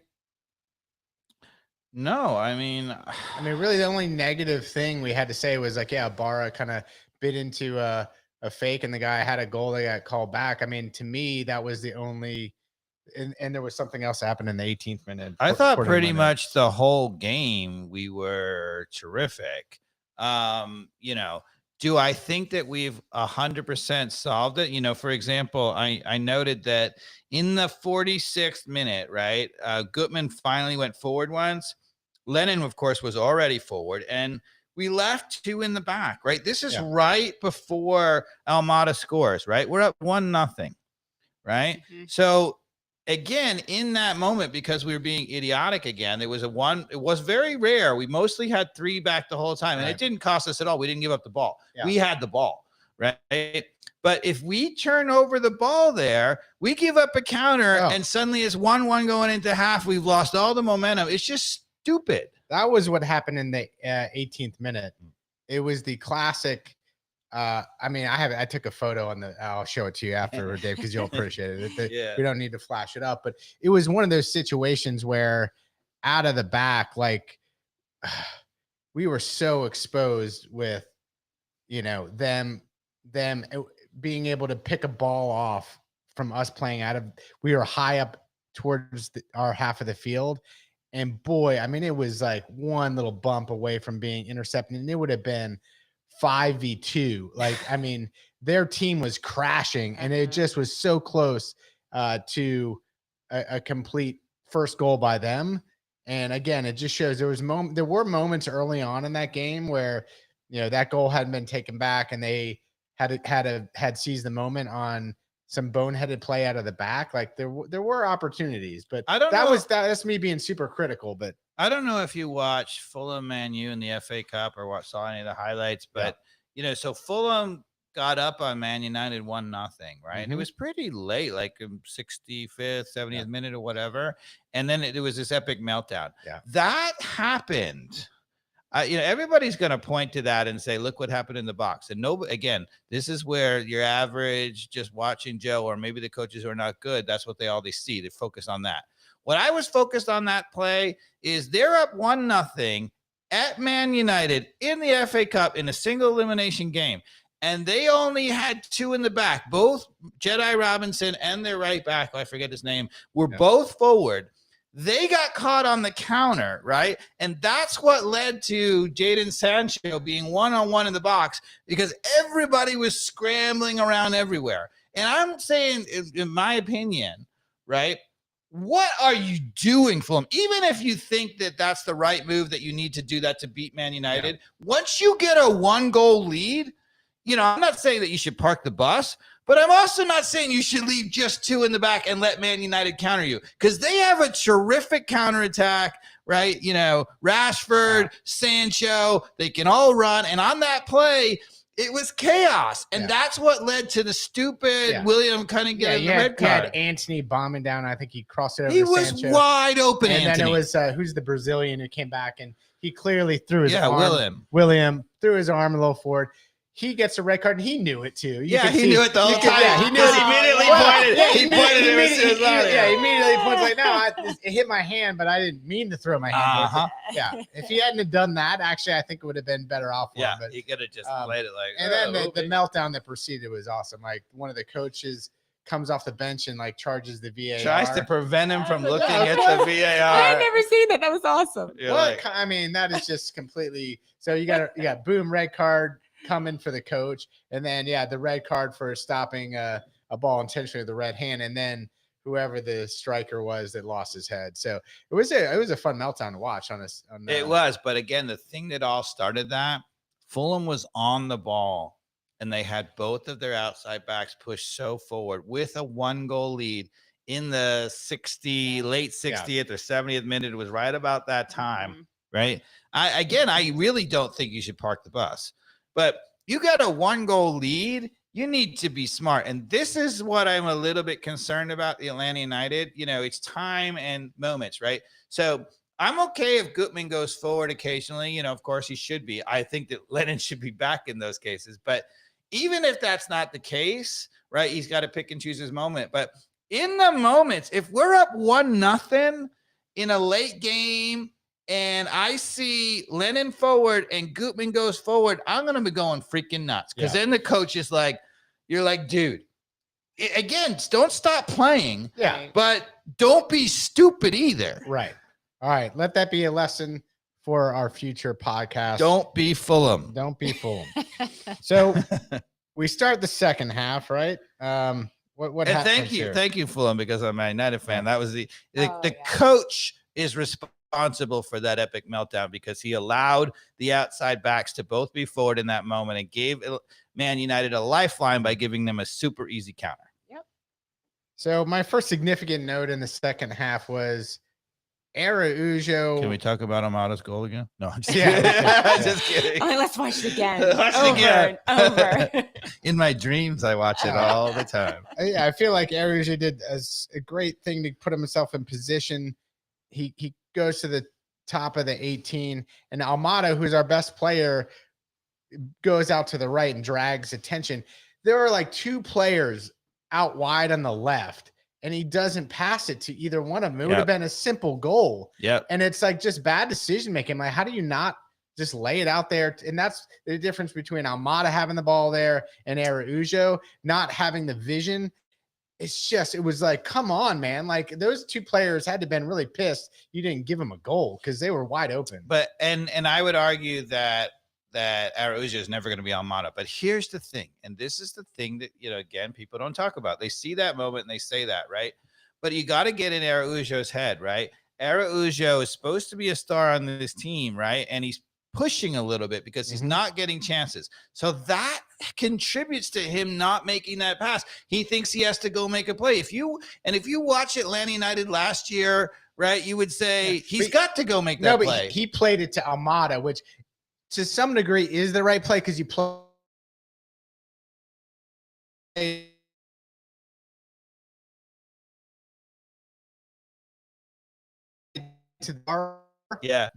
C: No, I mean,
A: really, the only negative thing we had to say was like, yeah, Barra kind of bit into a fake, and the guy had a goal that got called back. I mean, to me, that was the only. And there was something else that happened in the 18th minute.
C: I thought pretty much the whole game we were terrific. You know, do I think that we've 100% solved it? You know, for example, I noted that in the 46th minute, right, Gutman finally went forward once. Lennon, of course, was already forward, and we left 2 in the back, right? This is right before Almada scores, right? We're up 1-0, right?
B: Mm-hmm.
C: So again, in that moment, because we were being idiotic again, it was very rare. We mostly had 3 back the whole time, and it didn't cost us at all. We didn't give up the ball. Yeah. We had the ball, right? But if we turn over the ball there, we give up a counter, and suddenly it's 1-1 going into half. We've lost all the momentum. It's just stupid.
A: That was what happened in the 18th minute. It was the classic. I took a photo I'll show it to you after, Dave, because you'll appreciate it. We don't need to flash it up, but it was one of those situations where out of the back, like we were so exposed with, them being able to pick a ball off from us playing we were high up towards our half of the field. And boy, it was like one little bump away from being intercepted, and it would have been 5v2. Like, their team was crashing, and it just was so close to a complete first goal by them. And again, it just shows there were moments early on in that game where, that goal hadn't been taken back, and they had seized the moment on some boneheaded play out of the back. Like there were opportunities, but that's me being super critical. But
C: I don't know if you watched Fulham Man U in the FA Cup or saw any of the highlights, but so Fulham got up on Man United 1-0, right?
A: Mm-hmm.
C: And it was pretty late, like 65th, 70th minute or whatever. And then it was this epic meltdown.
A: Yeah.
C: That happened. Everybody's going to point to that and say, look what happened in the box. And again, this is where your average just watching Joe, or maybe the coaches who are not good, that's what they see. They focus on that. What I was focused on that play is they're up 1-0 at Man United in the FA Cup in a single elimination game. And they only had 2 in the back. Both Jedi Robinson and their right back, I forget his name, were both forward. They got caught on the counter, right? And that's what led to Jadon Sancho being 1-on-1 in the box, because everybody was scrambling around everywhere. And I'm saying, in my opinion, right, what are you doing, Fulham? Even if you think that that's the right move, that you need to do that to beat Man United, once you get a 1-goal lead, I'm not saying that you should park the bus, but I'm also not saying you should leave just 2 in the back and let Man United counter you, because they have a terrific counterattack, right? Rashford, Sancho, they can all run. And on that play, it was chaos. And that's what led to the stupid William Cunningham getting the red card.
A: He had Anthony bombing down. I think he crossed it over
C: to
A: Sancho.
C: He was wide open,
A: and
C: Anthony.
A: Then it was, who's the Brazilian who came back, and he clearly threw his arm.
C: William
A: threw his arm a little forward. He gets a red card, and he knew it too.
C: He knew it the whole time.
A: Yeah, he knew it.
C: Immediately pointed. He pointed
A: he immediately points like, no, it hit my hand, but I didn't mean to throw my hand.
C: Uh-huh.
A: If he hadn't done that, actually, I think it would have been better off.
C: Yeah, but he could have just played it like.
A: And then the meltdown that proceeded was awesome. Like, one of the coaches comes off the bench and charges the VAR.
C: Tries to prevent him from looking at the VAR.
B: I never seen that. That was awesome.
A: That is just completely. So you got boom, red card coming for the coach, and then the red card for stopping a ball intentionally with the red hand, and then whoever the striker was that lost his head. So it was a fun meltdown to watch on this.
C: It was, but again, the thing that all started that, Fulham was on the ball, and they had both of their outside backs pushed so forward with a 1-goal lead in the late 60th or 70th minute. It was right about that time, right? I really don't think you should park the bus. But you got a 1-goal lead, you need to be smart. And this is what I'm a little bit concerned about the Atlanta United. It's time and moments, right? So I'm okay if Gutman goes forward occasionally. Of course he should be. I think that Lennon should be back in those cases. But even if that's not the case, right, he's got to pick and choose his moment. But in the moments, if we're up 1-0 in a late game, and I see Lennon forward and Gutman goes forward, I'm going to be going freaking nuts. Because then the coach is like, you're like, dude, again, don't stop playing.
A: Yeah.
C: But don't be stupid either.
A: Right. All right. Let that be a lesson for our future podcast.
C: Don't be Fulham.
A: Don't be Fulham. So we start the second half, right? What
C: and
A: happens here?
C: Thank you, Fulham, because I'm a United fan. That was the coach is responsible for that epic meltdown because he allowed the outside backs to both be forward in that moment and gave Man United a lifeline by giving them a super easy counter.
B: Yep.
A: So my first significant note in the second half was Araujo.
C: Can we talk about Almada's goal again? No, I'm just
A: kidding.
C: Just kidding.
B: Let's watch it again.
C: Over
B: and over.
C: In my dreams, I watch it all the time.
A: Yeah, I feel like Araujo did a great thing to put himself in position. He goes to the top of the 18, and Almada, who's our best player, goes out to the right and drags attention. There are like two players out wide on the left, and he doesn't pass it to either one of them. It would have been a simple goal.
C: Yep.
A: And it's like just bad decision making. Like, how do you not just lay it out there? And that's the difference between Almada having the ball there and Araujo not having the vision. It's just, it was like, come on, man. Like, those two players had to have been really pissed you didn't give them a goal because they were wide open.
C: But and I would argue that Araujo is never going to be Almada. But here's the thing, and this is the thing that, again, people don't talk about. They see that moment and they say that, right? But you got to get in Araujo's head, right? Araujo is supposed to be a star on this team, right? And he's pushing a little bit because he's not getting chances. So that contributes to him not making that pass. He thinks he has to go make a play. If you watch Atlanta United last year, right, you would say he's got to go make that play.
A: He played it to Almada, which to some degree is the right play because you play to the
C: yeah.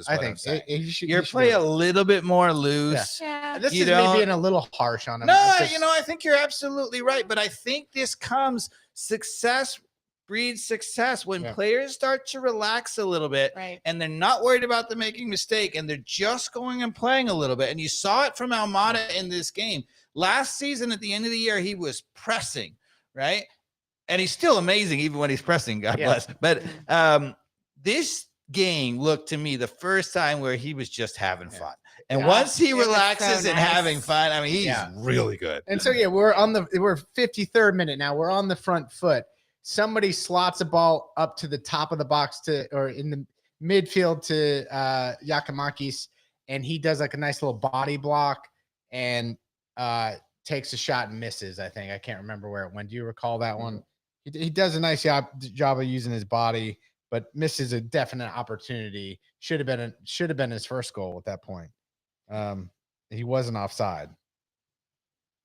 A: I think
C: you play a little bit more loose.
A: Yeah. This is me being a little harsh on him.
C: No, I think you're absolutely right. But I think this success breeds success when players start to relax a little bit and they're not worried about them making a mistake and they're just going and playing a little bit. And you saw it from Almada in this game. Last season at the end of the year, he was pressing, right? And he's still amazing even when he's pressing, God bless. But this game looked to me the first time where he was just having fun. And once he relaxes and having fun, I mean, he's really good.
A: And so, we're 53rd minute now. We're on the front foot. Somebody slots a ball up to the top of the box or in the midfield to Giakoumakis, and he does like a nice little body block and takes a shot and misses, I think. I can't remember where it went. Do you recall that one? He does a nice job of using his body, but misses a definite opportunity. Should have been his first goal at that point. He wasn't offside.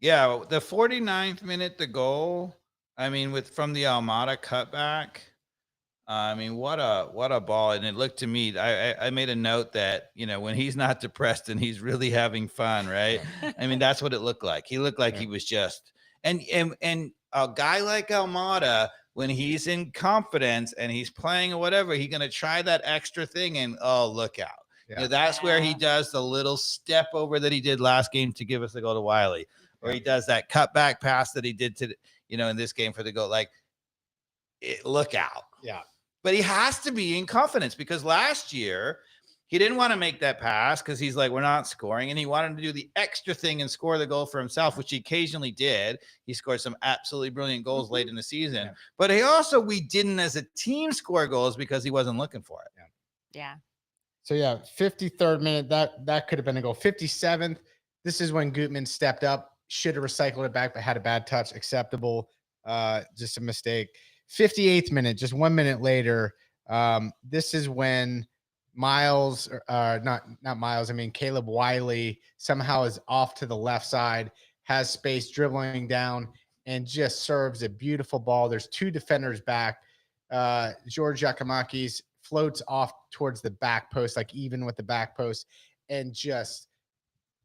C: Yeah, the 49th minute, the goal. I mean, from the Almada cutback. I mean, what a ball! And it looked to me. I made a note that when he's not depressed and he's really having fun, right? I mean, that's what it looked like. He looked like he was just and a guy like Almada, when he's in confidence and he's playing or whatever, he's going to try that extra thing and look out. Yeah. That's where he does the little step over that he did last game to give us the goal to Wiley, or he does that cutback pass that he did to, in this game for the goal. Like, look out.
A: Yeah.
C: But he has to be in confidence because last year he didn't want to make that pass because he's like, we're not scoring. And he wanted to do the extra thing and score the goal for himself, which he occasionally did. He scored some absolutely brilliant goals late in the season. Yeah. But we didn't as a team score goals because he wasn't looking for it.
B: Yeah.
A: So, 53rd minute, that could have been a goal. 57th, this is when Gutman stepped up, should have recycled it back, but had a bad touch. Acceptable. Just a mistake. 58th minute, just 1 minute later, this is when Calib Wiley somehow is off to the left side, has space, dribbling down, and just serves a beautiful ball. There's two defenders back. Giorgos Giakoumakis floats off towards the back post, like even with the back post, and just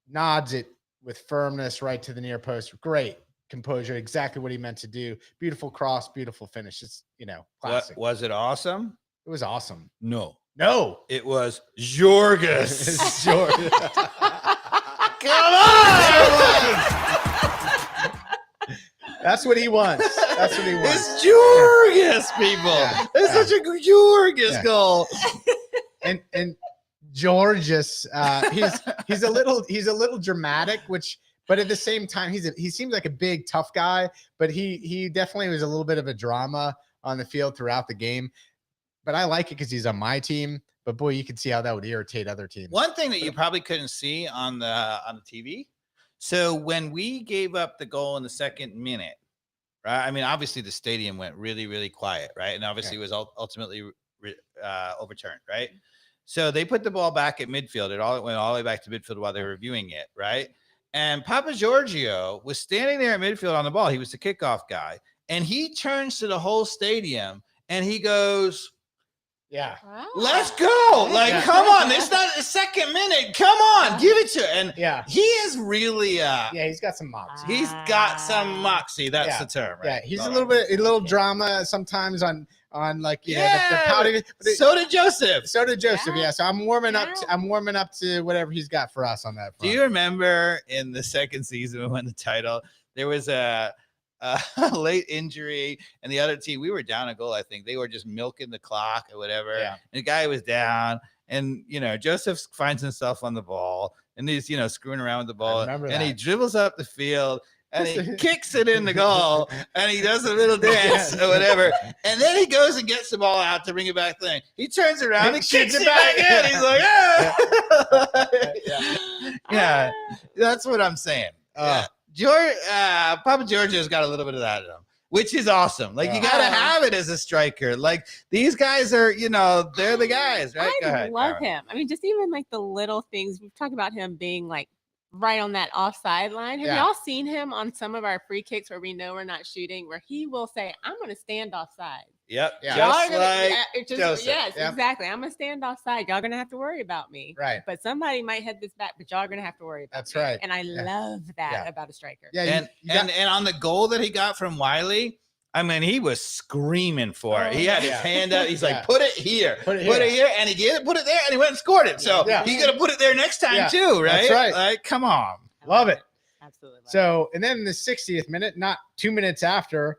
A: nods it with firmness right to the near post. Great composure, exactly what he meant to do. Beautiful cross, beautiful finish. It's classic.
C: Was it awesome?
A: It was awesome.
C: No.
A: No,
C: it was Giorgos.
A: Come on! That's what he wants. That's what he wants.
C: It's Giorgos, people.
A: Yeah.
C: It's such a Giorgos goal.
A: And Georges, he's a little dramatic, but at the same time, he seems like a big tough guy, but he definitely was a little bit of a drama on the field throughout the game. But I like it because he's on my team. But boy, you can see how that would irritate other teams.
C: One thing that you probably couldn't see on the TV. So when we gave up the goal in the second minute, right? I mean, obviously the stadium went really, really quiet, right? And obviously it was ultimately overturned, right? So they put the ball back at midfield. It went all the way back to midfield while they were reviewing it, right? And Papa Giorgio was standing there at midfield on the ball. He was the kickoff guy. And he turns to the whole stadium and he goes,
A: yeah,
C: let's go. Like, come on. It's not a second minute. Come on. Give it to him. And he is really
A: he's got some moxie.
C: He's got some moxie. That's the term, right?
A: Yeah, he's a little drama sometimes on like the pouting.
C: So did Joseph.
A: Yeah. So I'm warming up to whatever he's got for us on that front.
C: Do you remember in the second season when we won the title, there was a late injury and the other team, we were down a goal. I think they were just milking the clock or whatever. Yeah. And the guy was down and, Joseph finds himself on the ball and he's, screwing around with the ball and he dribbles up the field and he kicks it in the goal and he does a little dance or whatever. And then he goes and gets the ball out to bring it back thing. He turns around and kicks it back in. He's like, yeah, that's what I'm saying. Papa Giorgio's got a little bit of that in him, which is awesome. Like, you got to have it as a striker. Like, these guys are, they're the guys, right?
B: I love him. I mean, just even like the little things. We've talked about him being like right on that offside line. Have y'all seen him on some of our free kicks where we know we're not shooting, where he will say, I'm going to stand offside.
C: Yep.
A: Yeah.
B: Yes, exactly. I'm going to stand offside. Y'all going to have to worry about me.
A: Right.
B: But somebody might head this back, but y'all are going to have to worry about
A: That's
B: me.
A: right.
B: And I love that about a striker.
A: Yeah.
C: And on the goal that he got from Wiley, I mean, he was screaming for it. He had his hand up. He's like, put it here. Put it here. And he did put it there and he went and scored it. So he's going to put it there next time too, right?
A: That's right.
C: Like, come on.
A: Love it.
B: Absolutely.
A: So, and then in the 60th minute, not 2 minutes after,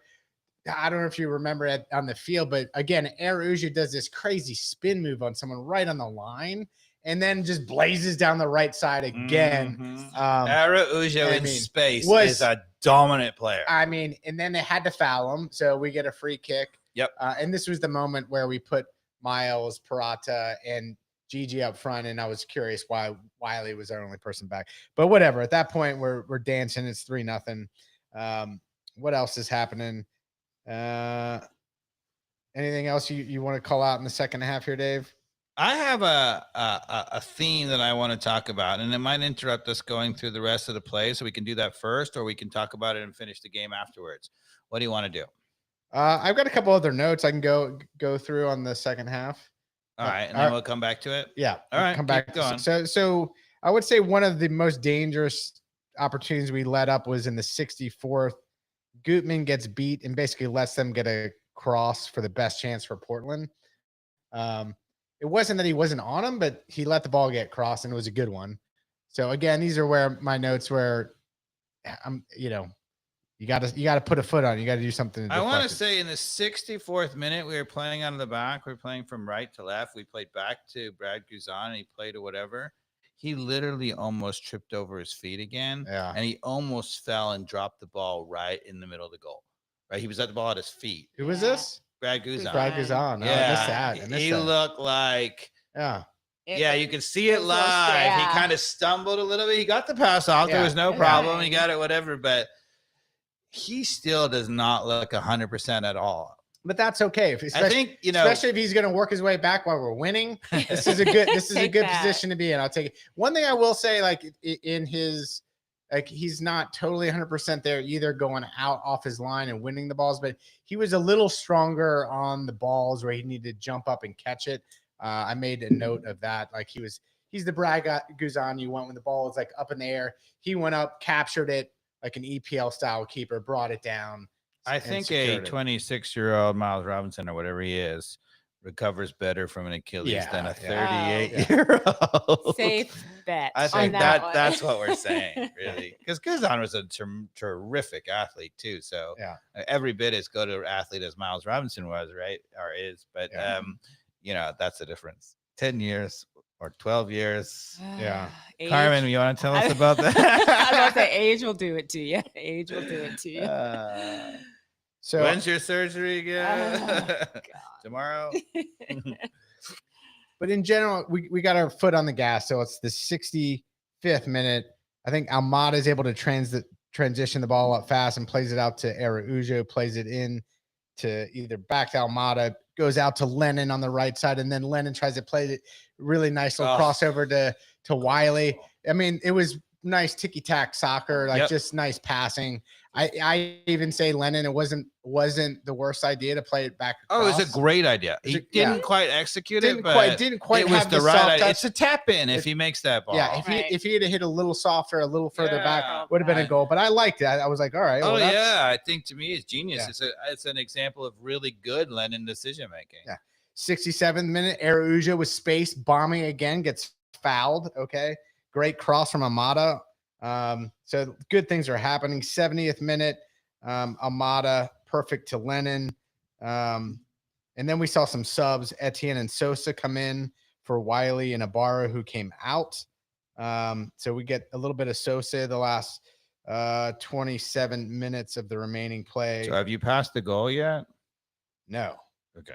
A: I don't know if you remember on the field, but again, Araujo does this crazy spin move on someone right on the line and then just blazes down the right side again.
C: Mm-hmm. Araujo in space is a dominant player.
A: I mean, and then they had to foul him, so we get a free kick.
C: Yep.
A: And this was the moment where we put Miles, Parata, and Gigi up front, and I was curious why Wiley was our only person back. But whatever. At that point, we're dancing. It's 3-0. What else is happening? Anything else you want to call out in the second half here, Dave?
C: I have a theme that I want to talk about, and it might interrupt us going through the rest of the play, so we can do that first, or we can talk about it and finish the game afterwards. What do you want to do?
A: I've got a couple other notes I can go through on the second half.
C: All right, and then we'll come back to it.
A: Yeah,
C: all right,
A: come back.
C: Going.
A: So I would say one of the most dangerous opportunities we let up was in the 64th. Gutman gets beat and basically lets them get a cross for the best chance for Portland. It wasn't that he wasn't on him, but he let the ball get crossed and it was a good one. So again, these are where my notes where you got to put a foot on. You got to do something.
C: I want to say in the 64th minute, we were playing out of the back. We were playing from right to left. We played back to Brad Guzan and he played or whatever. He literally almost tripped over his feet again.
A: Yeah.
C: And he almost fell and dropped the ball right in the middle of the goal. Right. He was at the ball at his feet.
A: Who was this?
C: Brad Guzan.
A: Brad Guzan. Oh,
C: yeah.
A: I missed that.
C: He looked like,
A: yeah,
C: you could see it live. He kind of stumbled a little bit. He got the pass off. There was no problem. He got it, whatever. But he still does not look 100% at all.
A: But that's okay.
C: I think,
A: especially if he's going to work his way back while we're winning. This is a good position to be in. I'll take it. One thing I will say, like in his, like he's not totally 100% there either, going out off his line and winning the balls, but he was a little stronger on the balls where he needed to jump up and catch it. I made a note of that. Like he's the Brad Guzan you want when the ball is like up in the air. He went up, captured it like an EPL style keeper, brought it down.
C: I think a 26-year-old Miles Robinson or whatever he is recovers better from an Achilles than a
A: yeah.
C: 38-year-old.
B: Safe bet.
C: I think
B: that
C: that's what we're saying, really, because Guzan was a terrific athlete too. So every bit as good an athlete as Miles Robinson was, right, or is. But that's the difference. 10 years or 12 years.
B: Age.
C: Carmen, you want to tell us about that?
B: I was about to say age will do it to you. Age will do it to you.
A: So
C: when's your surgery again? Tomorrow.
A: But in general, we got our foot on the gas. So it's the 65th minute. I think Almada is able to transition the ball up fast and plays it out to Araujo, plays it in to either back to Almada, goes out to Lennon on the right side, and then Lennon tries to play it really nice little crossover to Wiley. I mean, it was nice ticky-tack soccer, just nice passing. I even say Lennon, it wasn't the worst idea to play it back across.
C: Oh, it was a great idea. He didn't quite execute it, but
A: didn't quite
C: it was
A: have
C: the right idea.
A: touch.
C: It's a tap in if he makes that ball.
A: Yeah, if he had hit a little softer, a little further back, would have been a goal. But I liked it. I was like, all right. Well,
C: I think to me it's genius. Yeah. It's an example of really good Lennon decision making.
A: Yeah. 67th minute, Araujo with space, bombing again, gets fouled. Okay. Great cross from Almada. So good things are happening. 70th minute, Almada, perfect to Lennon. And then we saw some subs. Etienne and Sosa come in for Wiley and Ibarra, who came out. So we get a little bit of Sosa the last 27 minutes of the remaining play.
C: So have you passed the goal yet?
A: No.
C: Okay.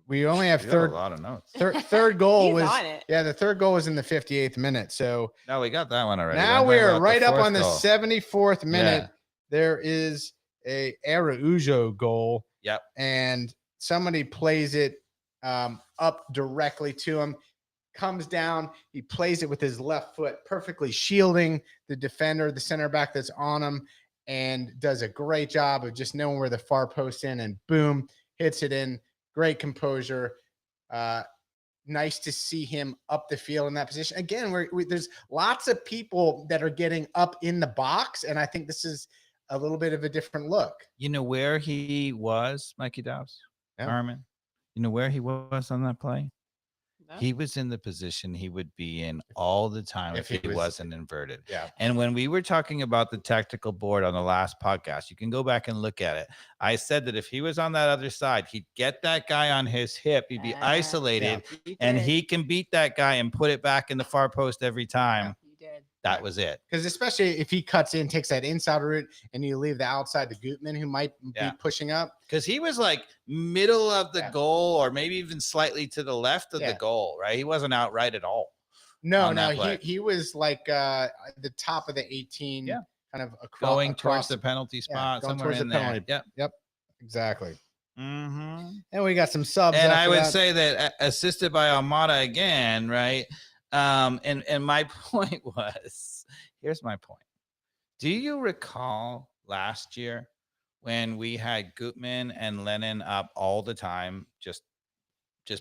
A: We only have
C: a lot of notes.
A: Third goal was the third goal was in the 58th minute. So
C: no, we got that one already.
A: Now we are right up on the 74th minute. Yeah. There is a Araujo goal.
C: Yep.
A: And somebody plays it up directly to him. Comes down, he plays it with his left foot, perfectly shielding the defender, the center back that's on him, and does a great job of just knowing where the far post in, and boom, hits it in. Great composure. Nice to see him up the field in that position. Again, there's lots of people that are getting up in the box, and I think this is a little bit of a different look.
C: You know where he was, Mikey Dobbs? Armin? You know where he was on that play? No. He was in the position he would be in all the time if he wasn't inverted.
A: Yeah.
C: And when we were talking about the tactical board on the last podcast, you can go back and look at it. I said that if he was on that other side, he'd get that guy on his hip. He'd be isolated, and he can beat that guy and put it back in the far post every time. That was it.
A: Because especially if he cuts in, takes that inside route, and you leave the outside to Gutman, who might be pushing up.
C: Because he was like middle of the goal, or maybe even slightly to the left of the goal, right? He wasn't outright at all.
A: No. He was like the top of the 18, kind of
C: going towards the penalty spot, somewhere in there.
A: Yep, exactly.
C: Mm-hmm.
A: And we got some subs.
C: And I would say that assisted by Almada again, right? And my point was, here's my point. Do you recall last year when we had Gutman and Lennon up all the time, just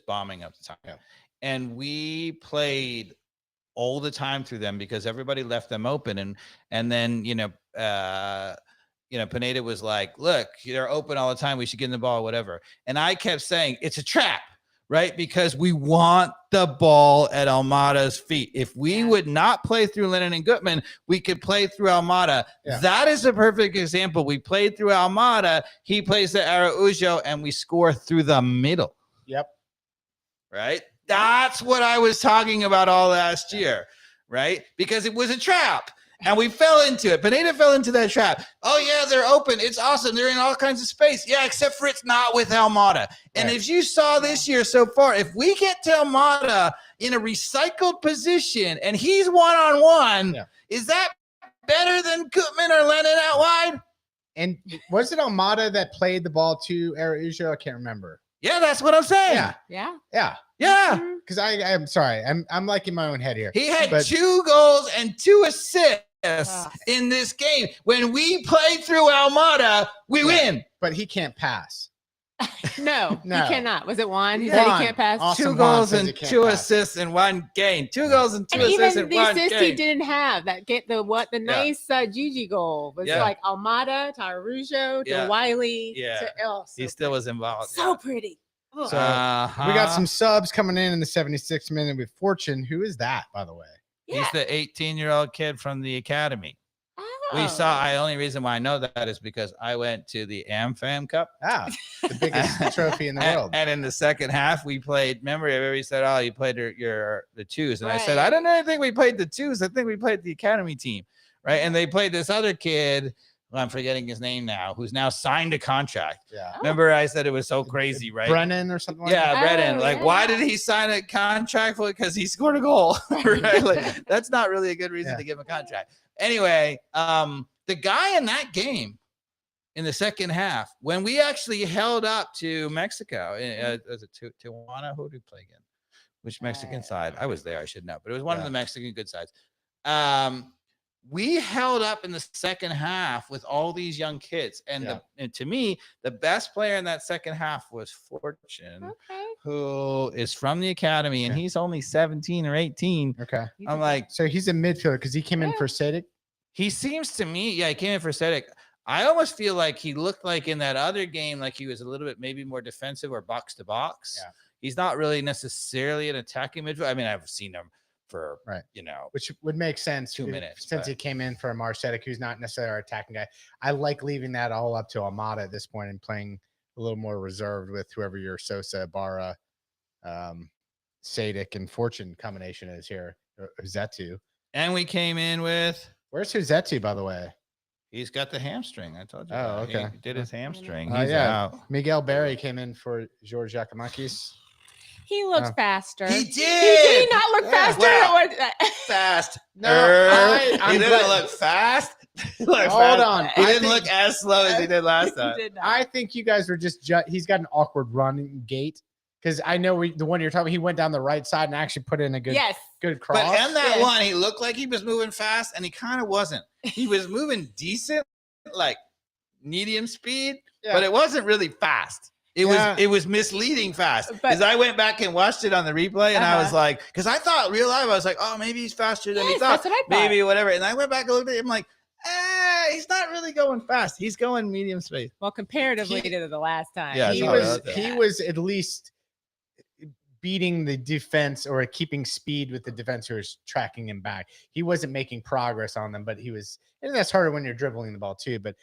C: bombing up the time? Yeah. And we played all the time through them because everybody left them open. And then, Pineda was like, look, they're open all the time. We should get in the ball, whatever. And I kept saying, it's a trap. Right? Because we want the ball at Almada's feet. If we would not play through Lennon and Gutman, we could play through Almada. Yeah. That is a perfect example. We played through Almada. He plays the Araujo, and we score through the middle.
A: Yep.
C: Right? That's what I was talking about all last year. Right? Because it was a trap. And we fell into it. Pineda fell into that trap. Oh, yeah, they're open. It's awesome. They're in all kinds of space. Yeah, except for it's not with Almada. And if you saw this year so far, if we get to Almada in a recycled position and he's one-on-one, is that better than Gutman or Lennon out wide?
A: And was it Almada that played the ball to Araujo? I can't remember.
C: Yeah, that's what I'm saying.
A: Yeah. Because I'm sorry. I'm like in my own head here.
C: He had 2 goals and 2 assists in this game. When we play through Almada, we win.
A: But he can't pass.
B: No, he cannot. Was it Juan? He said he can't pass.
C: Awesome. 2 goals and 2 assists in one game. 2 goals and 2 assists in one game.
B: Even the assist he didn't have. The nice Gigi goal was like Almada to Araujo to Wiley to Else.
C: He still was involved.
B: So pretty.
A: So we got some subs coming in the 76th minute with Fortune. Who is that, by the way?
B: Yeah.
C: He's the 18-year-old kid from the academy. We saw. The only reason why I know that is because I went to the AmFam Cup.
A: The biggest trophy in the world.
C: And in the second half, we played. Remember, everybody said, "Oh, you played the twos," and I said, "I don't really think we played the twos. I think we played the academy team, right?" And they played this other kid. Well, I'm forgetting his name now. Who's now signed a contract?
A: Yeah.
C: Remember, I said it was so crazy, right?
A: Brennan or something. Like that?
C: Brennan. Like, why did he sign a contract? Because he scored a goal, right? Like, that's not really a good reason to give him a contract. Anyway, the guy in that game in the second half, when we actually held up to Mexico, was it Tijuana? Who did we play again? Which Mexican side? I was there. I should know, but it was one of the Mexican good sides. We held up in the second half with all these young kids. And, and to me, the best player in that second half was Fortune, who is from the academy, and he's only 17 or 18.
A: Okay.
C: I'm like,
A: so he's a midfielder because he came in for Sadek.
C: He seems to me, he came in for Sadek. I almost feel like he looked like in that other game, like he was a little bit maybe more defensive or box to box. Yeah. He's not really necessarily an attacking midfielder. I mean, I've seen him for,
A: which would make sense
C: 2 minutes
A: since he came in for Marcetic, who's not necessarily our attacking guy. I like leaving that all up to Almada at this point and playing a little more reserved with whoever your Sosa, Barra, Sadek, and Fortune combination is here. Zetu.
C: And we came in with...
A: Where's Huzetu, by the way?
C: He's got the hamstring. I told you.
A: Oh, okay.
C: He did his hamstring. He's out.
A: Miguel Berry came in for Giorgos Giakoumakis.
B: He looked faster.
C: He did.
B: Did he not look faster?
C: Wow. Fast. No, he didn't look fast.
A: Hold on.
C: He didn't look as slow as he did last time.
A: I think you guys were just he's got an awkward running gait. Because I know the one you're talking about, he went down the right side and actually put in a good cross.
C: But in that one, he looked like he was moving fast, and he kind of wasn't. He was moving decent, like medium speed, but it wasn't really fast. It was misleading fast. Because I went back and watched it on the replay, and I was like, because I thought real life, I was like, oh, maybe he's faster than he thought.
B: That's what I thought.
C: Maybe whatever. And I went back a little bit, I'm like, he's not really going fast. He's going medium speed.
B: Well, comparatively to the last time.
A: Yeah, he was at least beating the defense or keeping speed with the defense who was tracking him back. He wasn't making progress on them, but he was, and that's harder when you're dribbling the ball too. But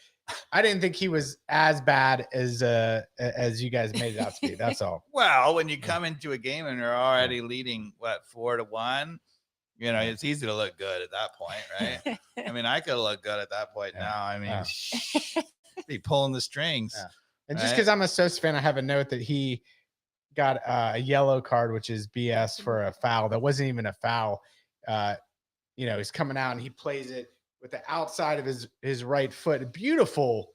A: I didn't think he was as bad as you guys made it out to be. That's all.
C: Well, when you come into a game and you're already leading 4-1, it's easy to look good at that point, right? I mean, I could look good at that point now. I mean, be pulling the strings. Yeah.
A: And just because I'm a Sosa fan, I have a note that he got a yellow card, which is BS for a foul. That wasn't even a foul. He's coming out and he plays it with the outside of his right foot. A beautiful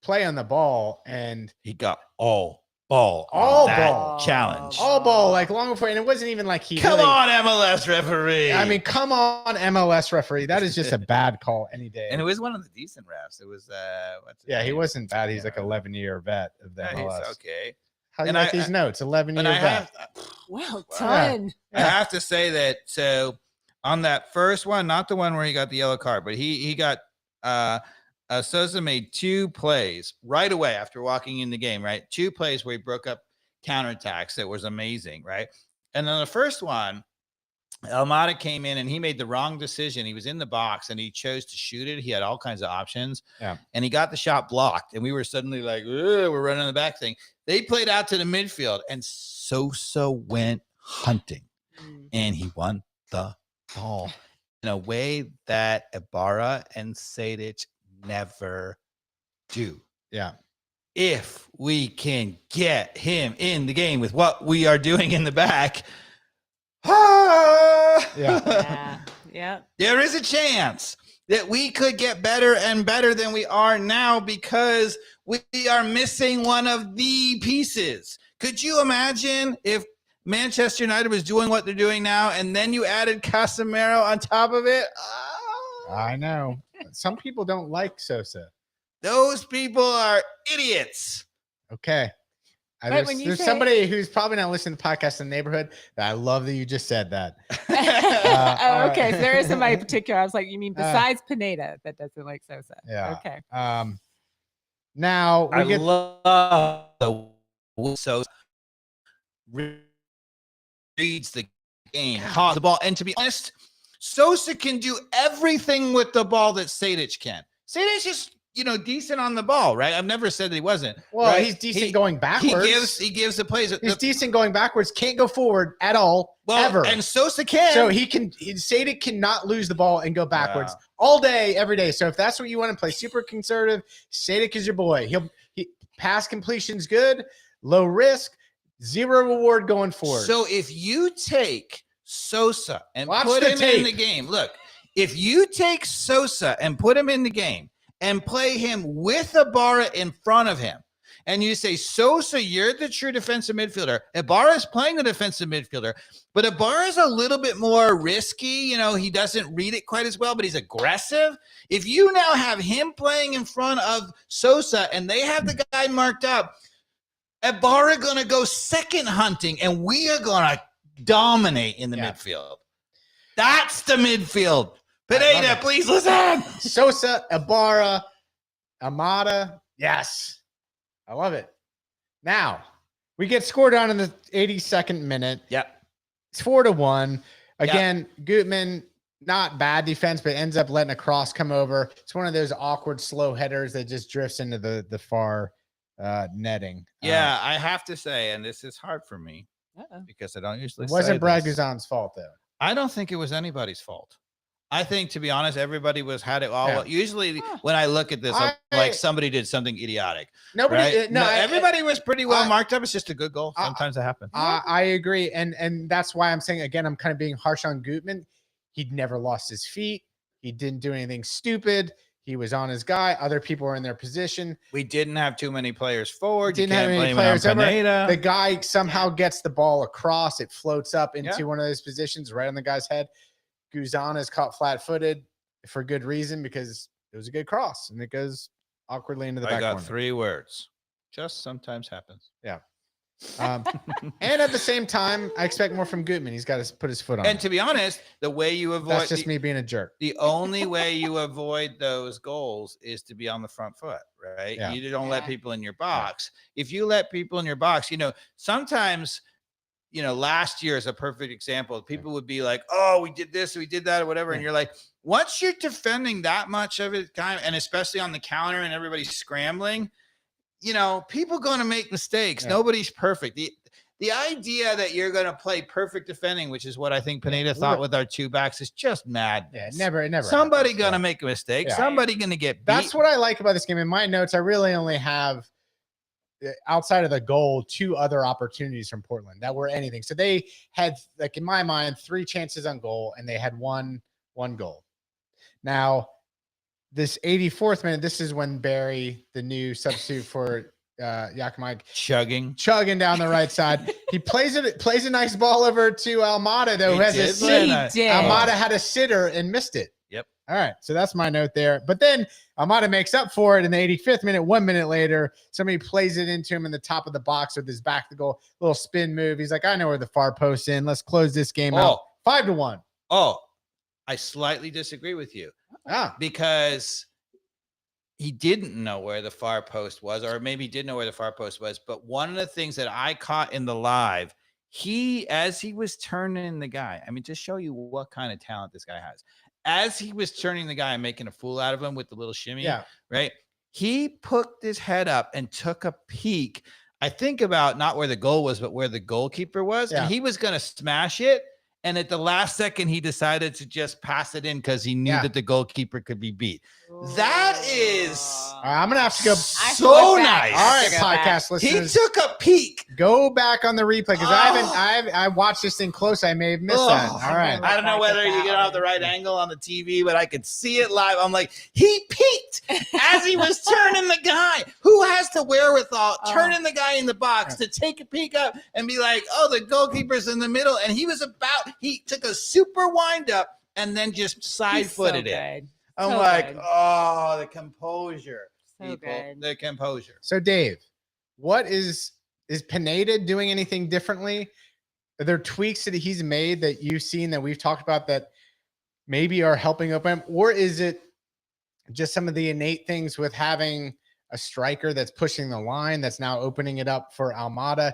A: play on the ball. And
C: he got all ball challenge.
A: All ball, like long before. And it wasn't even like he
C: Come on, MLS referee.
A: I mean, come on, MLS referee. That is just a bad call any day.
C: And it was one of the decent refs. It was
A: he wasn't bad. He's like 11-year vet of the MLS.
C: He's okay.
A: How do you like these notes? 11-year vet.
B: Well done.
C: I have to say that. So on that first one, not the one where he got the yellow card, but he got Sosa made 2 plays right away after walking in the game, right? 2 plays where he broke up counterattacks. That was amazing, right? And then the first one, Almada came in and he made the wrong decision. He was in the box and he chose to shoot it. He had all kinds of options. Yeah. And he got the shot blocked. And we were suddenly like, we're running the back thing. They played out to the midfield and Sosa went hunting. And he won the ball in a way that Ibarra and Sadek never do.
A: Yeah.
C: If we can get him in the game with what we are doing in the back,
B: yeah.
C: There is a chance that we could get better and better than we are now because we are missing one of the pieces. Could you imagine if Manchester United was doing what they're doing now and then you added Casemiro on top of it?
A: I know. Some people don't like Sosa.
C: Those people are idiots.
A: Okay. There's somebody who's probably not listening to the podcast in the neighborhood that I love that you just said that.
B: Okay. So there is somebody in particular. I was like, you mean besides Pineda that doesn't like Sosa?
A: Yeah.
B: Okay.
A: Now
C: I love the Sosa. reads the game, the ball. And to be honest, Sosa can do everything with the ball that Sejdic can. Sejdic is, decent on the ball, right? I've never said that he wasn't.
A: Well,
C: right?
A: he's decent going backwards.
C: He gives the plays.
A: He's decent going backwards. Can't go forward at all, ever.
C: And Sosa can.
A: So Sejdic cannot lose the ball and go backwards all day, every day. So if that's what you want to play, super conservative, Sejdic is your boy. He pass completion's good, low risk, zero reward going forward.
C: So if you take Sosa and put him in the game, look, if you take Sosa and put him in the game and play him with Ibarra in front of him, and you say, Sosa, you're the true defensive midfielder. Ibarra is playing the defensive midfielder, but Ibarra is a little bit more risky. He doesn't read it quite as well, but he's aggressive. If you now have him playing in front of Sosa and they have the guy marked up, Ibarra going to go second hunting, and we are going to dominate in the midfield. That's the midfield. Pineda, please listen.
A: Sosa, Ibarra, Almada. Yes. I love it. Now, we get scored on in the 82nd minute.
C: Yep.
A: It's 4-1. Again, Gutman, not bad defense, but ends up letting a cross come over. It's one of those awkward slow headers that just drifts into the far netting.
C: Yeah, I have to say, and this is hard for me because I don't usually say
A: wasn't Braguzan's fault, though.
C: I don't think it was anybody's fault. I think, to be honest, everybody had it all. Yeah. Usually, when I look at this, I'm like somebody did something idiotic. Everybody was pretty well marked up. It's just a good goal. Sometimes it happens.
A: I agree, and that's why I'm saying again, I'm kind of being harsh on Gutman. He'd never lost his feet. He didn't do anything stupid. He was on his guy. Other people were in their position.
C: We didn't have too many players forward.
A: Didn't have any players over. The guy somehow gets the ball across. It floats up into one of those positions right on the guy's head. Guzan is caught flat-footed for good reason because it was a good cross and it goes awkwardly into the back corner.
C: I got 3 words. Just sometimes happens.
A: Yeah. And at the same time, I expect more from Gutman. He's got to put his foot on.
C: And to be honest, the way you avoid
A: that's just me being a jerk.
C: The only way you avoid those goals is to be on the front foot, right? Yeah. You don't let people in your box. Yeah. If you let people in your box, sometimes. Last year is a perfect example. People would be like, oh, we did this, we did that, or whatever. And you're like, once you're defending that much of it, and especially on the counter and everybody's scrambling, people going to make mistakes. Yeah. Nobody's perfect. The idea that you're going to play perfect defending, which is what I think Pineda thought with our 2 backs, is just mad.
A: Yeah, never.
C: Somebody going to make a mistake. Yeah. Somebody going to get beat.
A: That's what I like about this game. In my notes, I really only have, outside of the goal, 2 other opportunities from Portland that were anything. So they had, like in my mind, 3 chances on goal, and they had one goal. Now, this 84th minute, this is when Barry, the new substitute for Giakoumakis, chugging down the right side. He plays a nice ball over to Almada, though, who has a sitter. Almada had a sitter and missed it.
C: Yep.
A: All right, so that's my note there. But then Almada makes up for it in the 85th minute. 1 minute later, somebody plays it into him in the top of the box with his back to goal, little spin move. He's like, I know where the far post's in. Let's close this game out. 5-1.
C: Oh, I slightly disagree with you. Because he didn't know where the far post was, or maybe did know where the far post was. But one of the things that I caught in the live, as he was turning the guy, to show you what kind of talent this guy has. As he was turning the guy and making a fool out of him with the little shimmy, right? He put his head up and took a peek. I think about not where the goal was, but where the goalkeeper was. Yeah. And he was going to smash it. And at the last second, he decided to just pass it in because he knew that the goalkeeper could be beat. That is
A: I'm going to have to go
C: so nice.
A: All right, podcast listeners.
C: He took a peek.
A: Go back on the replay because I watched this thing close. I may have missed that. All right.
C: I don't know whether you get off the right angle on the TV, but I could see it live. I'm like, he peeked as he was turning the guy. Who has the wherewithal turning the guy in the box to take a peek up and be like, oh, the goalkeeper's in the middle. And he took a super wind up and then just side-footed it. I'm like, oh, the composure.
B: So good.
C: The composure.
A: So, Dave, what is Pineda doing anything differently? Are there tweaks that he's made that you've seen that we've talked about that maybe are helping open him? Or is it just some of the innate things with having a striker that's pushing the line that's now opening it up for Almada?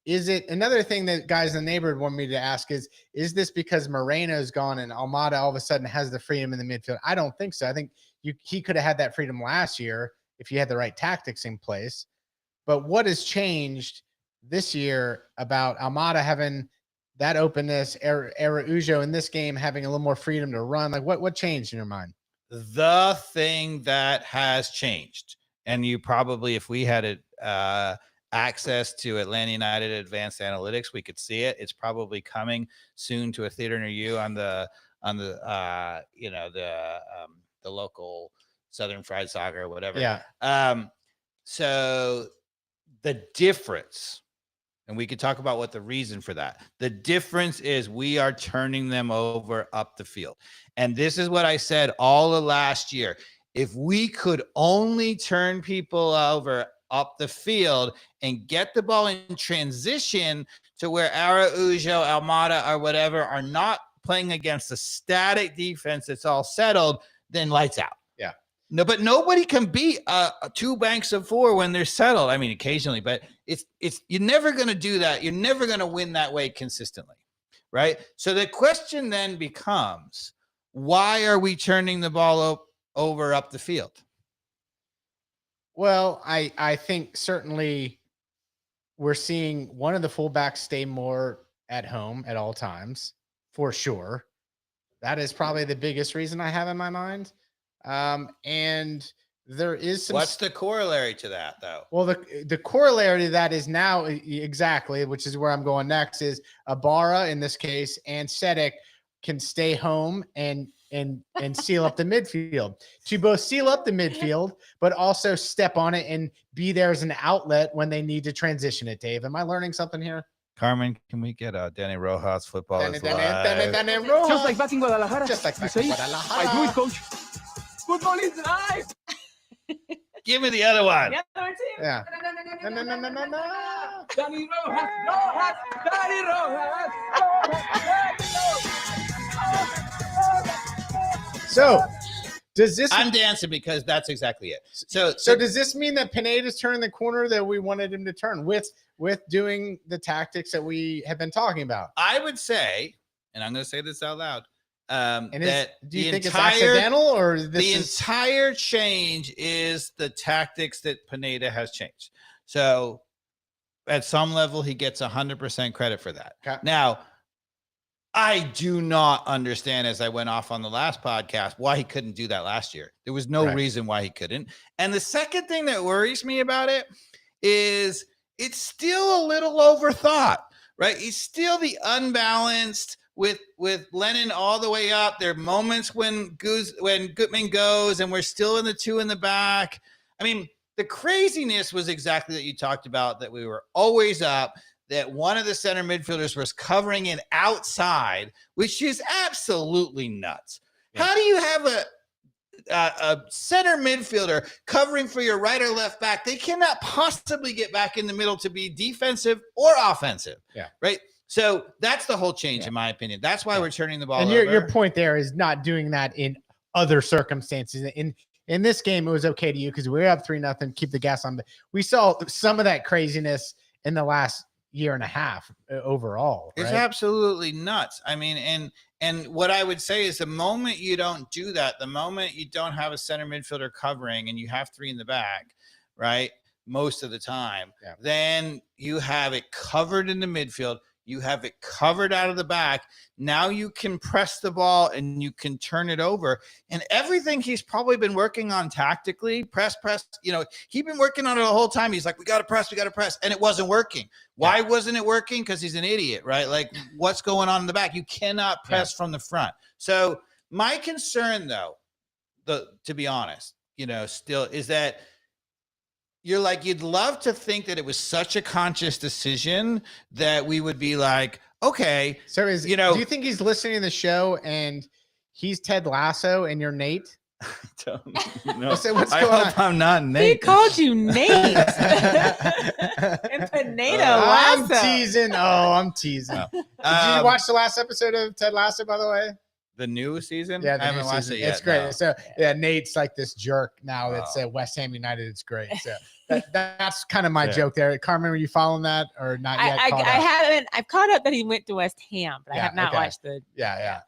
A: Is it another thing that guys in the neighborhood want me to ask is this because Moreno's gone and Almada all of a sudden has the freedom in the midfield? I don't think so. I think he could have had that freedom last year if you had the right tactics in place. But what has changed this year about Almada having that openness, Araujo in this game having a little more freedom to run? Like what changed in your mind?
C: The thing that has changed, and you probably, if we had it, access to Atlanta United Advanced Analytics, we could see it. It's probably coming soon to a theater near you on the local Southern Fried Soccer or whatever.
A: Yeah.
C: So the difference, and we could talk about what the reason for that. The difference is we are turning them over up the field. And this is what I said all of last year. If we could only turn people over up the field and get the ball in transition to where Araujo, Almada, or whatever are not playing against a static defense that's all settled, then lights out.
A: Yeah.
C: No, but nobody can beat two banks of four when they're settled. I mean, occasionally, but it's you're never going to do that. You're never going to win that way consistently, right? So the question then becomes, why are we turning the ball over up the field?
A: Well, I think certainly we're seeing one of the fullbacks stay more at home at all times, for sure. That is probably the biggest reason I have in my mind. And there is some.
C: What's the corollary to that, though?
A: Well, the corollary to that is now exactly, which is where I'm going next, is Ibarra in this case and Sedek can stay home and seal up the midfield, to both seal up the midfield, but also step on it and be there as an outlet when they need to transition it. Dave, am I learning something here?
C: Carmen, can we get Danny Rojas football?
A: Danny Rojas.
D: Just like back in Guadalajara.
A: Just like back in Guadalajara.
D: I do it, coach. Football is life.
C: Give me the other one.
B: The other one too.
A: Yeah.
D: No. Danny Rojas. Danny Rojas.
A: So does this?
C: I'm dancing because that's exactly it. So
A: does this mean that Pineda's turning the corner that we wanted him to turn with doing the tactics that we have been talking about?
C: I would say, and I'm going to say this out loud,
A: and
C: that
A: do you think it's accidental or
C: entire change is the tactics that Pineda has changed? So at some level, he gets 100% credit for that.
A: Okay.
C: Now, I do not understand, as I went off on the last podcast, why he couldn't do that last year. There was no reason why he couldn't. And the second thing that worries me about it is it's still a little overthought, right? He's still the unbalanced with Lennon all the way up. There are moments when Gutman goes and we're still in the two in the back. I mean, the craziness was exactly that you talked about, that we were always up, that one of the center midfielders was covering it outside, which is absolutely nuts. Yeah. How do you have a center midfielder covering for your right or left back? They cannot possibly get back in the middle to be defensive or offensive.
A: Yeah.
C: Right. So that's the whole change, in my opinion. That's why we're turning the ball
A: over.
C: And
A: your point there is not doing that in other circumstances. In this game, it was okay to you because we were up 3-0, keep the gas on. But we saw some of that craziness in the last year and a half overall.
C: It's absolutely nuts. I mean, and what I would say is the moment you don't do that, the moment you don't have a center midfielder covering and you have three in the back, right, most of the time, then you have it covered in the midfield. You have it covered out of the back. Now you can press the ball and you can turn it over. And everything he's probably been working on tactically, press, he's been working on it the whole time. He's like, we got to press. And it wasn't working. Why wasn't it working? Because he's an idiot, right? Like, what's going on in the back? You cannot press from the front. So my concern, though, to be honest, still is that you're like, you'd love to think that it was such a conscious decision that we would be like, okay.
A: So do you think he's listening to the show and he's Ted Lasso and you're Nate?
C: I don't know.
A: So what's going on?
C: I'm not Nate.
B: He called you Nate. And Pineda Lasso.
A: I'm teasing. Oh, I'm teasing. Did you watch the last episode of Ted Lasso, by the way?
C: the new season?
A: Yeah,
C: I haven't watched it yet.
A: It's great.
C: no.
A: So yeah, Nate's like this jerk now that's
C: Oh.
A: at West Ham United. It's great. So that's kind of my
C: Yeah.
A: joke there. Carmen, were you following that or not yet?
B: I haven't. I've caught up that he went to West Ham, but I
A: Yeah,
B: have not
A: okay.
B: watched the.
A: Yeah.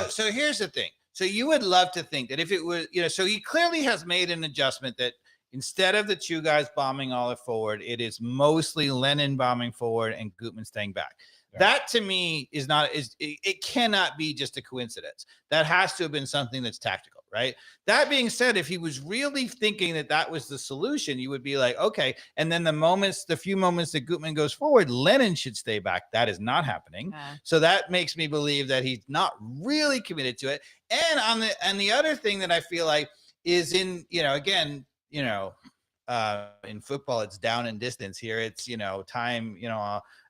C: So here's the thing. So you would love to think that if it was, so he clearly has made an adjustment that instead of the two guys bombing all forward, it is mostly Lennon bombing forward and Gutman staying back. Yeah. That to me is not, it cannot be just a coincidence. That has to have been something that's tactical, right? That being said, if he was really thinking that that was the solution, you would be like, okay. And then the few moments that Gutman goes forward, Lennon should stay back. That is not happening. So that makes me believe that he's not really committed to it. And the other thing that I feel like is in, again, in football, it's down and distance. Here it's, time,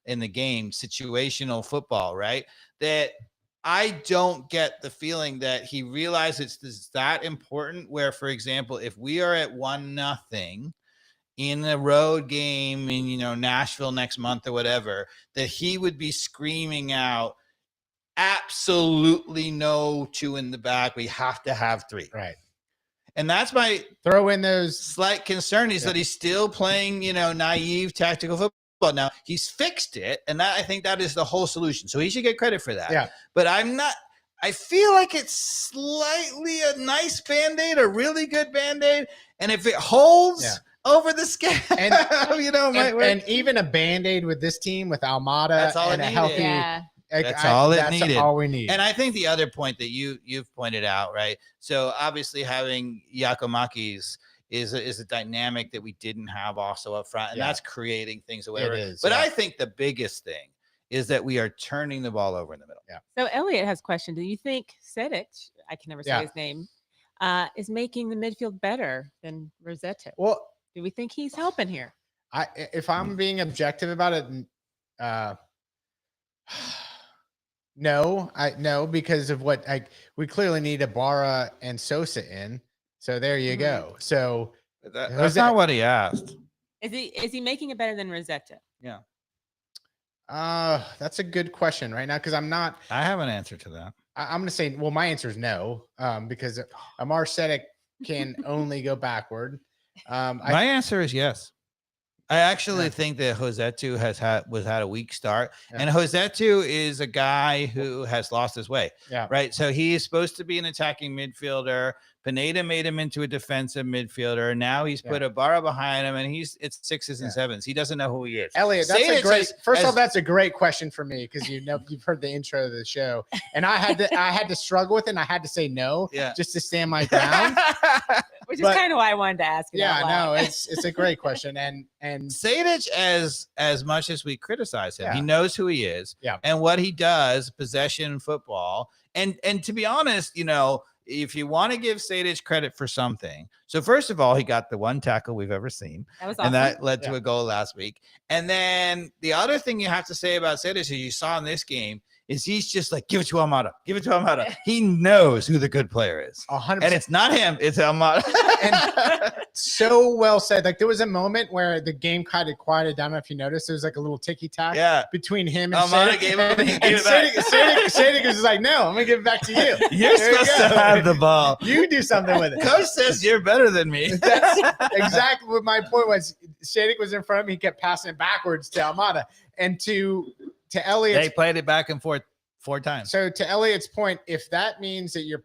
C: in the game, situational football, right? That I don't get the feeling that he realizes it's that important where, for example, if we are at 1-0 in a road game in, Nashville next month or whatever, that he would be screaming out, absolutely no 2 in the back. We have to have 3.
A: Right.
C: And that's my
A: throw in those
C: slight concern is that he's still playing, naive tactical football. Now he's fixed it. And I think that is the whole solution. So he should get credit for that.
A: Yeah.
C: But I feel like it's slightly a nice Band-Aid, a really good Band-Aid. And if it holds over the scab,
A: and even a Band-Aid with this team with Almada
C: that's all
A: and
C: it
A: a healthy.
B: Yeah.
C: That's all it needed.
A: That's all we need.
C: And I think the other point that you've pointed out, right? So obviously having Giakoumakis is a dynamic that we didn't have also up front, and that's creating things or whatever.
A: It is,
C: but I think the biggest thing is that we are turning the ball over in the middle.
A: Yeah.
B: So Elliot has a question. Do you think Sedic, I can never say his name, is making the midfield better than Rossetto?
A: Well,
B: do we think he's helping here?
A: If I'm being objective about it, no, because of what we clearly need Ibarra and Sosa in. So there you go. So
C: that's not what he asked.
B: Is he making it better than Rossetto?
C: Yeah.
A: That's a good question right now because I
C: have an answer to that.
A: I'm going to say, well, my answer is no, because Amar Sedic can only go backward.
C: My answer is yes. I actually think that Rossetto had a weak start, and Rossetto is a guy who has lost his way.
A: Yeah.
C: Right. So he is supposed to be an attacking midfielder. Pineda made him into a defensive midfielder. Now he's put Ibarra behind him, and it's 6s and 7s. He doesn't know who he is.
A: Elliot, that's that's a great question for me because you've heard the intro of the show, and I had to struggle with it. And I had to say no, just to stand my ground.
B: Which is kind of why I wanted to ask it.
A: Yeah, no, it's a great question, and
C: Sedic, as much as we criticize him, he knows who he is,
A: Yeah.
C: and what he does, possession football, and to be honest, if you want to give Sedic credit for something, so first of all, he got the one tackle we've ever seen,
B: that was awesome.
C: And that led to a goal last week. And then the other thing you have to say about Sedic, as you saw in this game, is he's just like, give it to Almada. Give it to Almada. He knows who the good player is.
A: 100%.
C: And it's not him, it's Almada.
A: And so well said. Like there was a moment where the game kind of quieted down. If you noticed, there was like a little ticky-tack between him and
C: Almada.
A: Sedic was like, no, I'm going to give it back to you.
C: You're supposed to have the ball.
A: You do something with it.
C: Coach says you're better than me.
A: That's exactly what my point was. Sedic was in front of me. He kept passing it backwards to Almada. And to Elliot's,
C: they played it back and forth 4 times.
A: So to Elliot's point, if that means that you're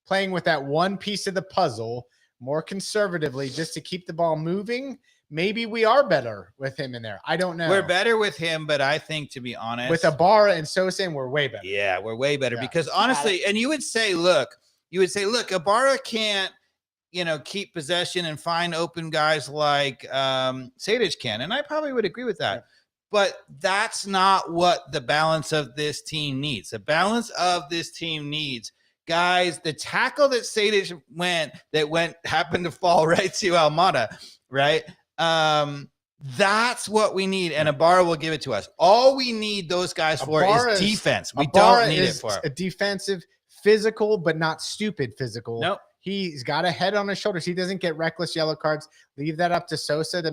A: playing with that one piece of the puzzle more conservatively just to keep the ball moving, maybe we are better with him in there. I don't know.
C: We're better with him, but I think, to be honest,
A: with Ibarra and Sosa, we're way better.
C: Yeah, we're way better because honestly, and you would say, look, Ibarra can't, keep possession and find open guys like Sedic can, and I probably would agree with that. Yeah. But that's not what the balance of this team needs. The balance of this team needs, guys, the tackle that Sedic happened to fall right to Almada, right? That's what we need, and Ibarra will give it to us. All we need those guys for is defense. We don't need it for
A: a defensive, physical, but not stupid physical.
C: Nope.
A: He's got a head on his shoulders. He doesn't get reckless yellow cards. Leave that up to Sosa to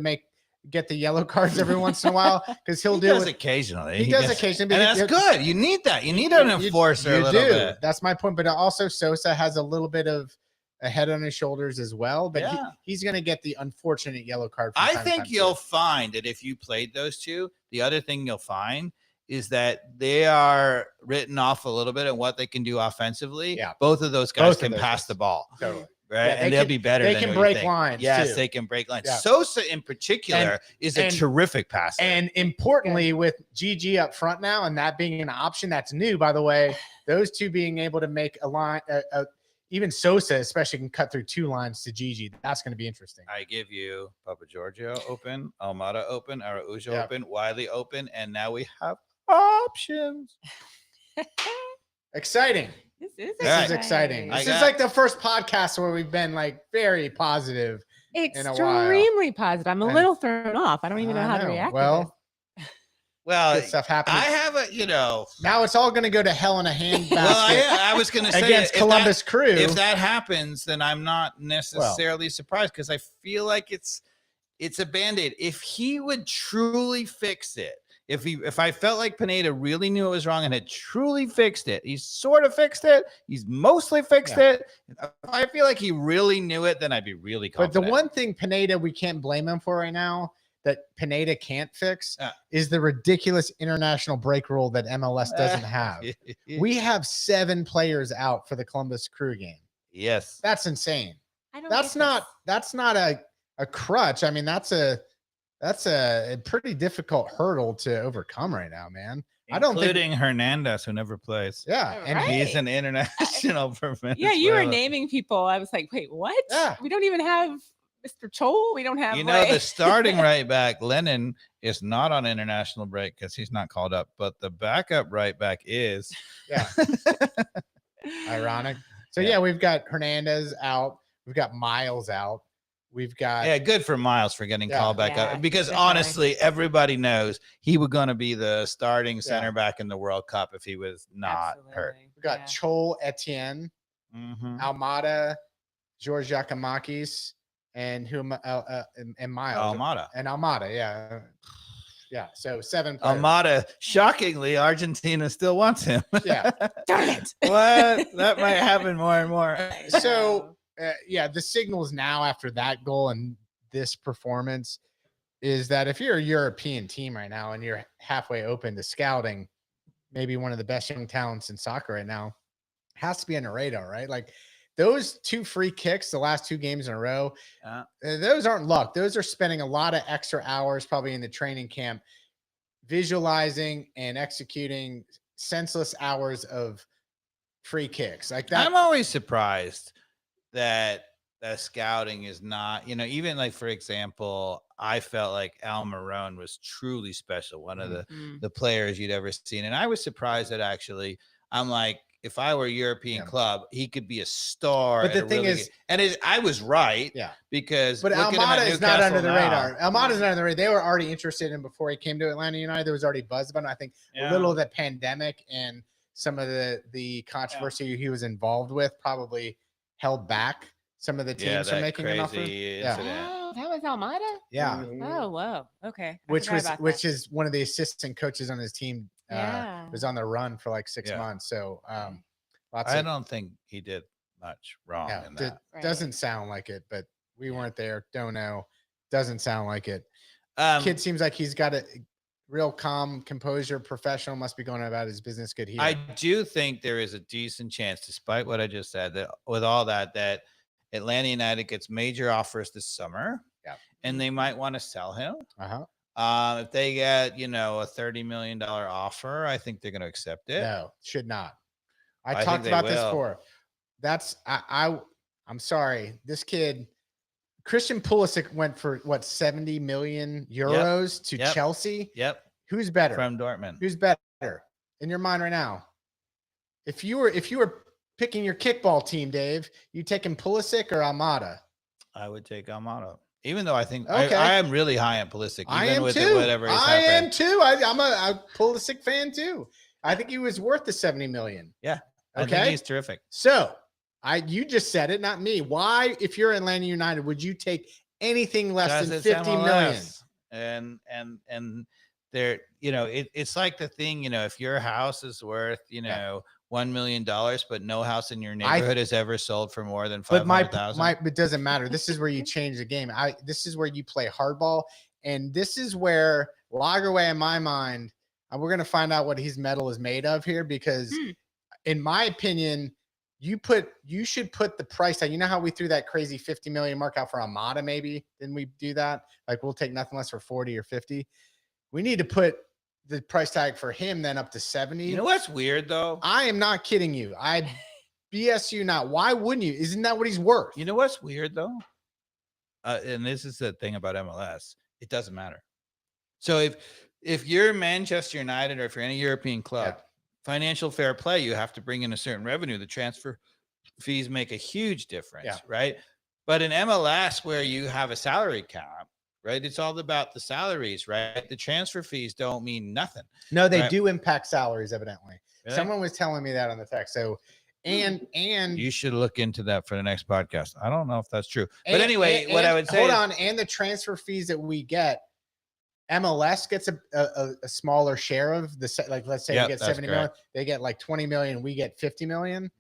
A: get the yellow cards every once in a while because he'll do
C: does
A: it
C: occasionally.
A: He does occasionally,
C: and that's good. You need that. You need an enforcer a little bit.
A: That's my point. But also, Sosa has a little bit of a head on his shoulders as well. But he's going to get the unfortunate yellow card.
C: I think you'll find that if you played those two, the other thing you'll find is that they are written off a little bit at what they can do offensively.
A: Yeah.
C: Both of those guys can pass the ball.
A: Totally.
C: Right.
A: Yeah,
C: and they'll be better.
A: They
C: than
A: can
C: what you
A: break
C: think.
A: lines.
C: Yes,
A: too.
C: they can break lines.
A: Yeah.
C: Sosa in particular is a terrific passer.
A: And importantly, with GG up front now, and that being an option that's new, by the way, those two being able to make a line, even Sosa especially can cut through 2 lines to GG. That's going to be interesting.
C: I give you Papa Giorgio open, Almada open, Araujo open, Wiley open, and now we have options.
A: Exciting.
B: This
A: is exciting. This is like the first podcast where we've been like very positive.
B: Extremely positive. I'm a little thrown off. I don't even know how to react.
A: Well,
C: good
A: stuff happens.
C: I have
A: now it's all going to go to hell in a handbasket.
C: Well, I was going to say
A: against Columbus Crew.
C: If that happens, then I'm not necessarily surprised because I feel like it's a Band-Aid. If he would truly fix it, if I felt like Pineda really knew it was wrong and had truly fixed it, he's sort of fixed it. He's mostly fixed it. If I feel like he really knew it, then I'd be really confident.
A: But the one thing Pineda, we can't blame him for right now that Pineda can't fix is the ridiculous international break rule that MLS doesn't have. We have 7 players out for the Columbus Crew game.
C: Yes.
A: That's insane. That's not a crutch. I mean, that's a pretty difficult hurdle to overcome right now, man.
C: Including Hernandez, who never plays.
A: Yeah,
C: and he's an international for Venezuela.
B: Yeah, you were naming people. I was like, wait, what?
A: Yeah.
B: We don't even have Mr. Chol. We don't have.
C: The starting right back, Lennon, is not on international break because he's not called up, but the backup right back is.
A: Yeah. Ironic. So we've got Hernandez out. We've got Miles out. We've got
C: good for Miles for getting called back up because honestly, everybody knows he was going to be the starting center back in the World Cup if he was not hurt.
A: We got Chol Etienne, Almada, Giorgos Giakoumakis, and Miles Almada. Yeah. So 7 players.
C: Almada, shockingly, Argentina still wants him.
A: Yeah.
B: Darn it.
C: What? That might happen more and more.
A: So. The signals now after that goal and this performance is that if you're a European team right now and you're halfway open to scouting, maybe one of the best young talents in soccer right now, has to be on the radar, right? Like those 2 free kicks, the last 2 games in a row, those aren't luck. Those are spending a lot of extra hours probably in the training camp, visualizing and executing senseless hours of free kicks like that.
C: I'm always surprised that scouting is not, even like, for example, I felt like Al Marone was truly special. One of the players you'd ever seen. And I was surprised that actually, I'm like, if I were a European club, he could be a star.
A: But the thing is,
C: I was right.
A: Yeah.
C: Because
A: Almada is not under the radar. Almada's not under the radar. They were already interested in before he came to Atlanta United. There was already buzz about him. I think a little of the pandemic and some of the controversy he was involved with probably held back some of the teams from making an offer.
B: Oh, that was Almada?
A: Yeah.
B: Oh, whoa. Okay.
A: Which is one of the assistant coaches on his team was on the run for like 6 months. So
C: I don't think he did much wrong in that.
A: Doesn't sound like it, but we weren't there. Don't know. Doesn't sound like it. Kid seems like he's got a real calm, composure, professional, must be going about his business good here.
C: I do think there is a decent chance, despite what I just said, that with all that Atlanta United gets major offers this summer.
A: Yeah.
C: And they might want to sell him. If they get, a $30 million offer, I think they're going to accept it.
A: No, should not. I talked about this before. I'm sorry. This kid, Christian Pulisic, went for 70 million euros to Chelsea.
C: Yep.
A: Who's better?
C: From Dortmund.
A: Who's better in your mind right now? If you were picking your kickball team, Dave, you taking Pulisic or Almada?
C: I would take Almada. Even though I think I am really high on Pulisic.
A: I am too. I'm a Pulisic fan too. I think he was worth the 70 million.
C: Yeah. I think he's terrific.
A: So you just said it, not me. Why, if you're Atlanta United, would you take anything less than 50 million?
C: and they're, it's like the thing, if your house is worth, $1 million, but no house in your neighborhood has ever sold for more than 500,000.
A: But it doesn't matter. This is where you change the game. This is where you play hardball, and this is where Lagerwey, in my mind, and we're gonna find out what his metal is made of here, because, in my opinion, you should put the price tag. You know how we threw that crazy 50 million mark out for Almada? Maybe didn't we do that? Like, we'll take nothing less for 40 or 50. We need to put the price tag for him then up to 70.
C: You know what's weird though?
A: I am not kidding you. I BS you not. Why wouldn't you? Isn't that what he's worth?
C: You know what's weird though? And this is the thing about MLS. It doesn't matter. So if you're Manchester United or if you're any European club, financial fair play, you have to bring in a certain revenue. The transfer fees make a huge difference, right? But in MLS, where you have a salary cap, right? It's all about the salaries, right? The transfer fees don't mean nothing.
A: No, they do impact salaries, evidently.
C: Really?
A: Someone was telling me that on the text. So, and
C: you should look into that for the next podcast. I don't know if that's true, but anyway, what I would say,
A: hold on, and the transfer fees that we get, MLS gets a smaller share of the, like, let's say we get 70 million, they get like 20 million, we get 50 million.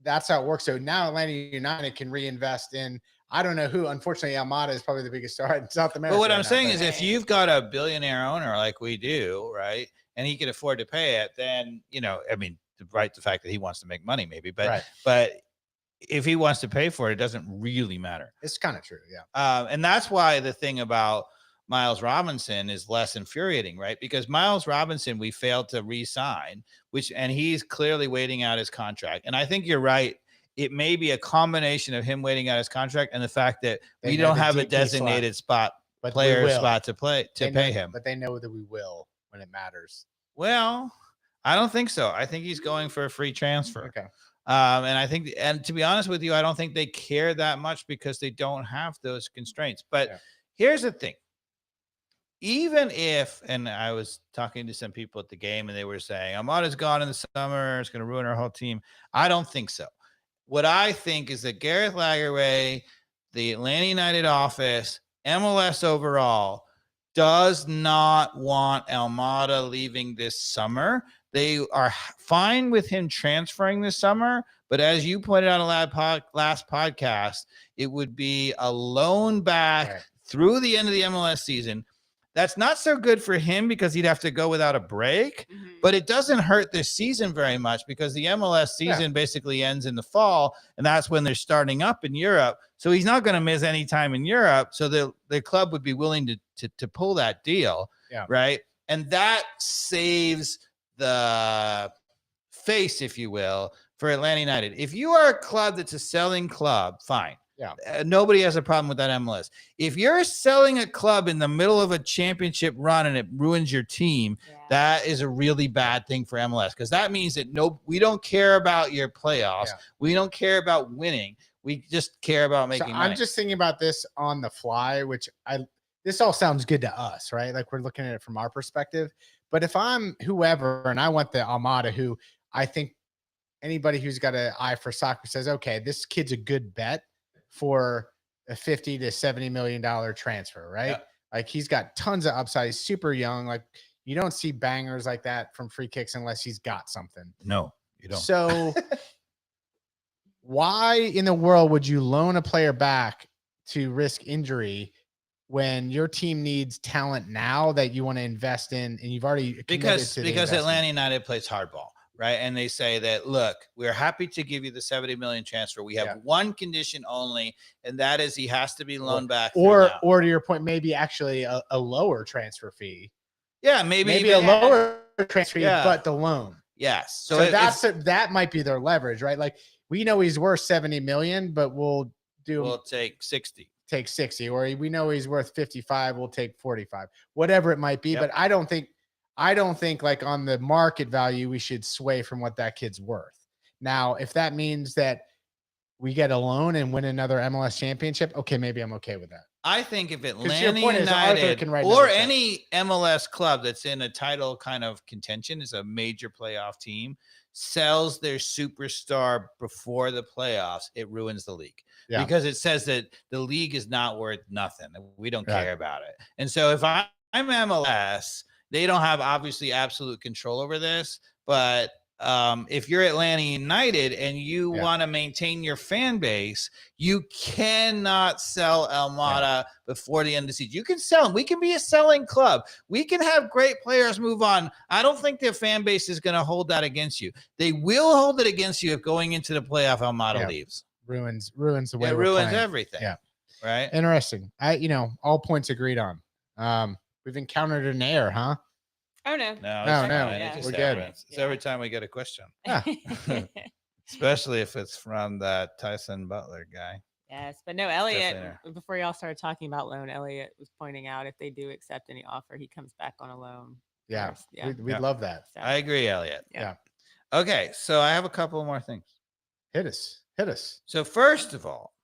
A: That's how it works. So now Atlanta United can reinvest in, I don't know who. Unfortunately, Almada is probably the biggest star in South America.
C: But what I'm saying is, if you've got a billionaire owner like we do, right, and he can afford to pay it, then, I mean, the fact that he wants to make money, maybe, but if he wants to pay for it, it doesn't really matter.
A: It's kind of true, yeah.
C: And that's why the thing about Miles Robinson is less infuriating, right? Because Miles Robinson, we failed to re-sign, and he's clearly waiting out his contract. And I think you're right. It may be a combination of him waiting out his contract and the fact that we don't have a designated spot to pay him.
A: But they know that we will when it matters.
C: Well, I don't think so. I think he's going for a free transfer.
A: Okay.
C: And to be honest with you, I don't think they care that much because they don't have those constraints. But here's the thing. Even if, and I was talking to some people at the game and they were saying, Almada's gone in the summer, it's going to ruin our whole team. I don't think so. What I think is that Gareth Lagerwey, the Atlanta United office, MLS overall, does not want Almada leaving this summer. They are fine with him transferring this summer, but as you pointed out on last podcast, it would be a loan back through the end of the MLS season. That's not so good for him because he'd have to go without a break, but it doesn't hurt this season very much because the MLS season basically ends in the fall, and that's when they're starting up in Europe. So he's not going to miss any time in Europe. So the club would be willing to pull that deal, right? And that saves the face, if you will, for Atlanta United. If you are a club that's a selling club, fine. Nobody has a problem with that MLS. If you're selling a club in the middle of a championship run and it ruins your team, that is a really bad thing for MLS, because that means that we don't care about your playoffs. We don't care about winning. We just care about making money.
A: I'm just thinking about this on the fly, which this all sounds good to us, right? Like, we're looking at it from our perspective. But if I'm whoever and I want the Almada, who I think anybody who's got an eye for soccer says, okay, this kid's a good bet for a $50 to $70 million transfer, right? Like, he's got tons of upside. He's super young. Like, you don't see bangers like that from free kicks unless he's got something.
C: No, you don't.
A: So why in the world would you loan a player back to risk injury when your team needs talent now that you want to invest in, and you've already
C: because Atlanta United plays hardball, right? And they say that, look, we're happy to give you the 70 million transfer. We have one condition only, and that is he has to be loaned back.
A: Or to your point, maybe actually a lower transfer fee.
C: Yeah, maybe
A: a lower transfer fee, but the loan.
C: Yes.
A: So that might be their leverage, right? Like, we know he's worth 70 million, but we'll
C: take 60.
A: Take 60, or we know he's worth 55, we'll take 45, whatever it might be. But I don't think like on the market value, we should sway from what that kid's worth. Now, if that means that we get a loan and win another MLS championship, okay, maybe I'm okay with that.
C: I think if Atlanta United or any MLS club that's in a title kind of contention is a major playoff team sells their superstar before the playoffs, it ruins the league.
A: Yeah.
C: Because it says that the league is not worth nothing. We don't care about it. And so if I'm MLS, they don't have obviously absolute control over this, but if you're Atlanta United and you want to maintain your fan base, you cannot sell Almada before the end of the season. You can sell them. We can be a selling club. We can have great players move on. I don't think their fan base is going to hold that against you. They will hold it against you if going into the playoff Almada leaves.
A: Ruins the way
C: it
A: we're
C: ruins
A: playing.
C: Everything.
A: Yeah.
C: Right.
A: Interesting. All points agreed on. We've encountered an error, huh?
B: Oh no.
C: No.
B: Yeah.
C: We're good. It's every time we get a question.
A: Yeah.
C: Especially if it's from that Tyson Butler guy.
B: Yes, but no, Elliot, before y'all started talking about loan, Elliot was pointing out if they do accept any offer, he comes back on a loan.
A: Yeah. We'd love that.
C: So, I agree, Elliot.
A: Yeah.
C: Okay, so I have a couple more things.
A: Hit us. So
C: first of all,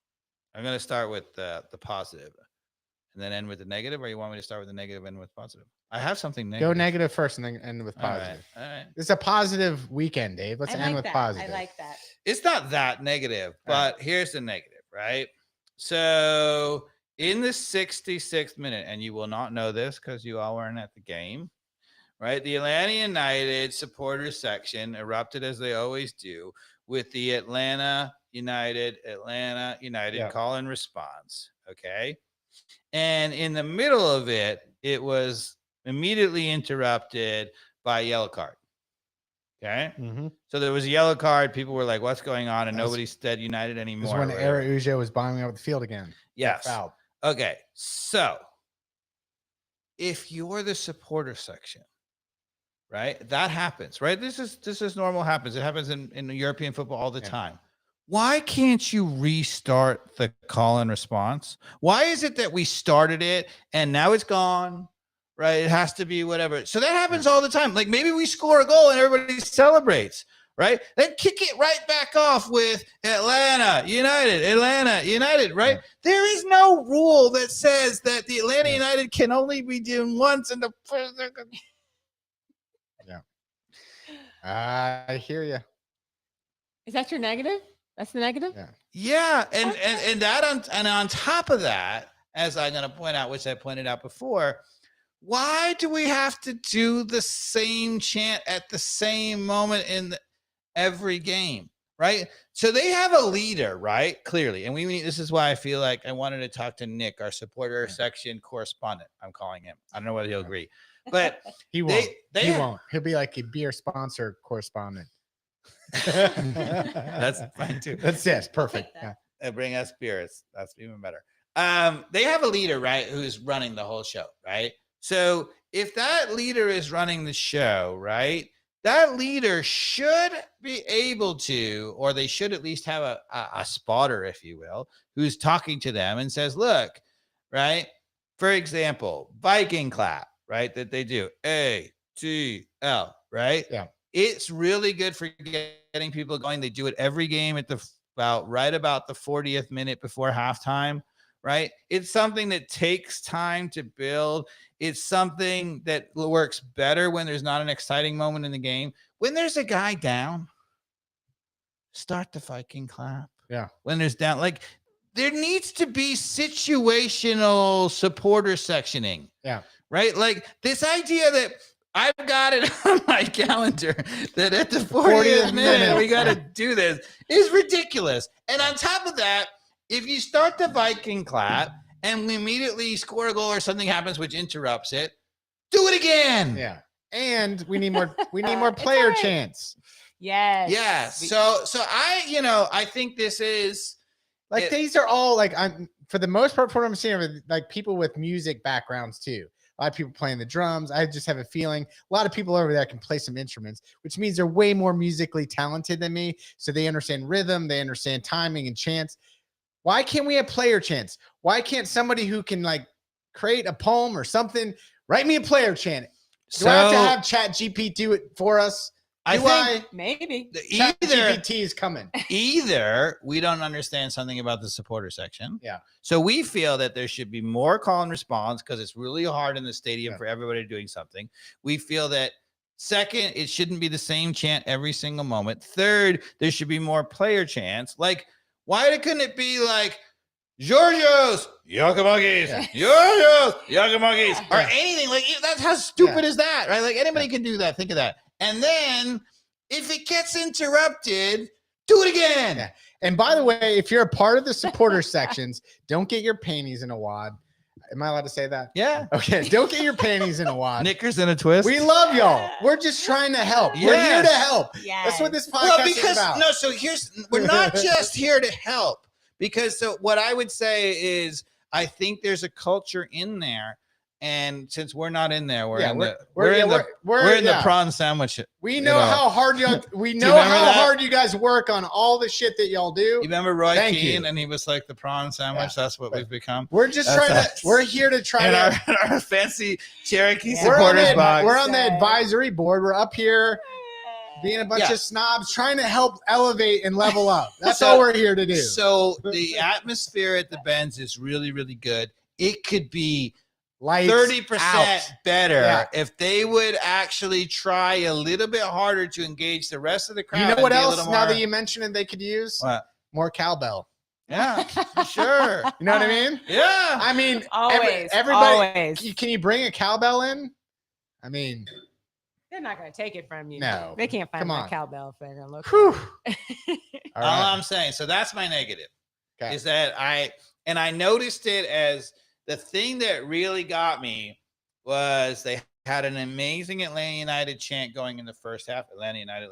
C: I'm going to start with the positive and then end with the negative, or you want me to start with the negative and end with positive? I have something negative.
A: Go negative first and then end with positive.
C: All right.
A: It's a positive weekend, Dave. Let's end with positive.
B: I like that.
C: It's not that negative, but here's the negative, right? So in the 66th minute, and you will not know this because you all weren't at the game, right? The Atlanta United supporters section erupted as they always do with the Atlanta United call and response. Okay. And in the middle of it, it was immediately interrupted by a yellow card. Okay.
A: Mm-hmm.
C: So there was a yellow card. People were like, what's going on? And nobody said United anymore.
A: This is when Araujo was bombing out the field again.
C: Yes.
A: Fouled.
C: Okay. So if you're the supporter section, right, that happens, right? This is normal, happens. It happens in European football all the time. Why can't you restart the call and response? Why is it that we started it and now it's gone? Right? It has to be whatever. So that happens all the time. Like maybe we score a goal and everybody celebrates, right? Then kick it right back off with Atlanta United, right? There is no rule that says that the Atlanta United can only be done once in the first.
A: I hear you.
B: Is that your negative? That's the negative?
C: Yeah. And that on top of that, as I'm going to point out, which I pointed out before, why do we have to do the same chant at the same moment in every game, right? So they have a leader, right? Clearly. And this is why I feel like I wanted to talk to Nick, our supporter section correspondent. I'm calling him. I don't know whether he'll agree, but
A: he won't. He won't. He'll be like a beer sponsor correspondent.
C: That's fine too.
A: That's perfect.
C: Bring us spirits. That's even better. They have a leader, right, who's running the whole show, right? So if that leader is running the show, right, that leader should be able to, or they should at least have a spotter, if you will, who's talking to them and says, look, right, for example, Viking clap, right, that they do, ATL, right?
A: Yeah.
C: It's really good for getting people going. They do it every game at right about the 40th minute before halftime, right? It's something that takes time to build. It's something that works better when there's not an exciting moment in the game. When there's a guy down, start the Viking clap.
A: Yeah.
C: When there's down, like there needs to be situational supporter sectioning.
A: Yeah.
C: Right? Like this idea that I've got it on my calendar that at the 40th minute we got to do this is ridiculous. And on top of that, if you start the Viking clap and we immediately score a goal or something happens which interrupts it, do it again.
A: Yeah. And we need more player chants.
B: Yes.
C: Yeah. So I think this is
A: like these are all like for the most part, from what I'm seeing, like people with music backgrounds too. A lot of people playing the drums. I just have a feeling a lot of people over there can play some instruments, which means they're way more musically talented than me. So they understand rhythm, they understand timing and chants. Why can't we have player chants? Why can't somebody who can like create a poem or something write me a player chant? Do I have to have Chat GPT do it for us?
B: I think maybe
A: Chat GPT is coming.
C: Either we don't understand something about the supporter section.
A: Yeah.
C: So we feel that there should be more call and response because it's really hard in the stadium for everybody doing something. We feel that Second, it shouldn't be the same chant every single moment. Third, there should be more player chants. Like, why couldn't it be like Giorgos Giakoumakis, Giorgos Giakoumakis, or anything like that's how stupid is that, right? Like anybody can do that. Think of that. And then if it gets interrupted, do it again.
A: Yeah. And by the way, if you're a part of the supporter sections, don't get your panties in a wad. Am I allowed to say that?
C: Yeah.
A: Okay. Don't get your panties in a wad.
C: Knickers in a twist.
A: We love y'all. We're just trying to help. We're here to help.
B: Yes.
A: That's what this podcast is about.
C: No, so we're not just here to help, because so what I would say is I think there's a culture in there. And since we're not in there, we're in the prawn sandwich.
A: We know how hard you guys work on all the shit that y'all do.
C: You remember Roy Keane, and he was like the prawn sandwich. That's what we've become.
A: We're just we're here to try
C: our fancy Cherokee supporters box.
A: We're on the advisory board. We're up here being a bunch of snobs trying to help elevate and level up. That's all we're here to do.
C: So the atmosphere at the Benz is really, really good. It could be
A: 30%
C: better if they would actually try a little bit harder to engage the rest of the crowd.
A: You know what else? Now that you mentioned it, they could use more cowbell.
C: Yeah, for sure.
A: You know what I mean?
C: Yeah.
A: I mean,
B: everybody.
A: Always. Can you bring a cowbell in? I mean,
B: they're not going to take it from you.
A: No,
B: they can't find my cowbell if they're going to look.
C: All I'm saying. So that's my negative. Okay. Is that I noticed it as. The thing that really got me was they had an amazing Atlanta United chant going in the first half. Atlanta United.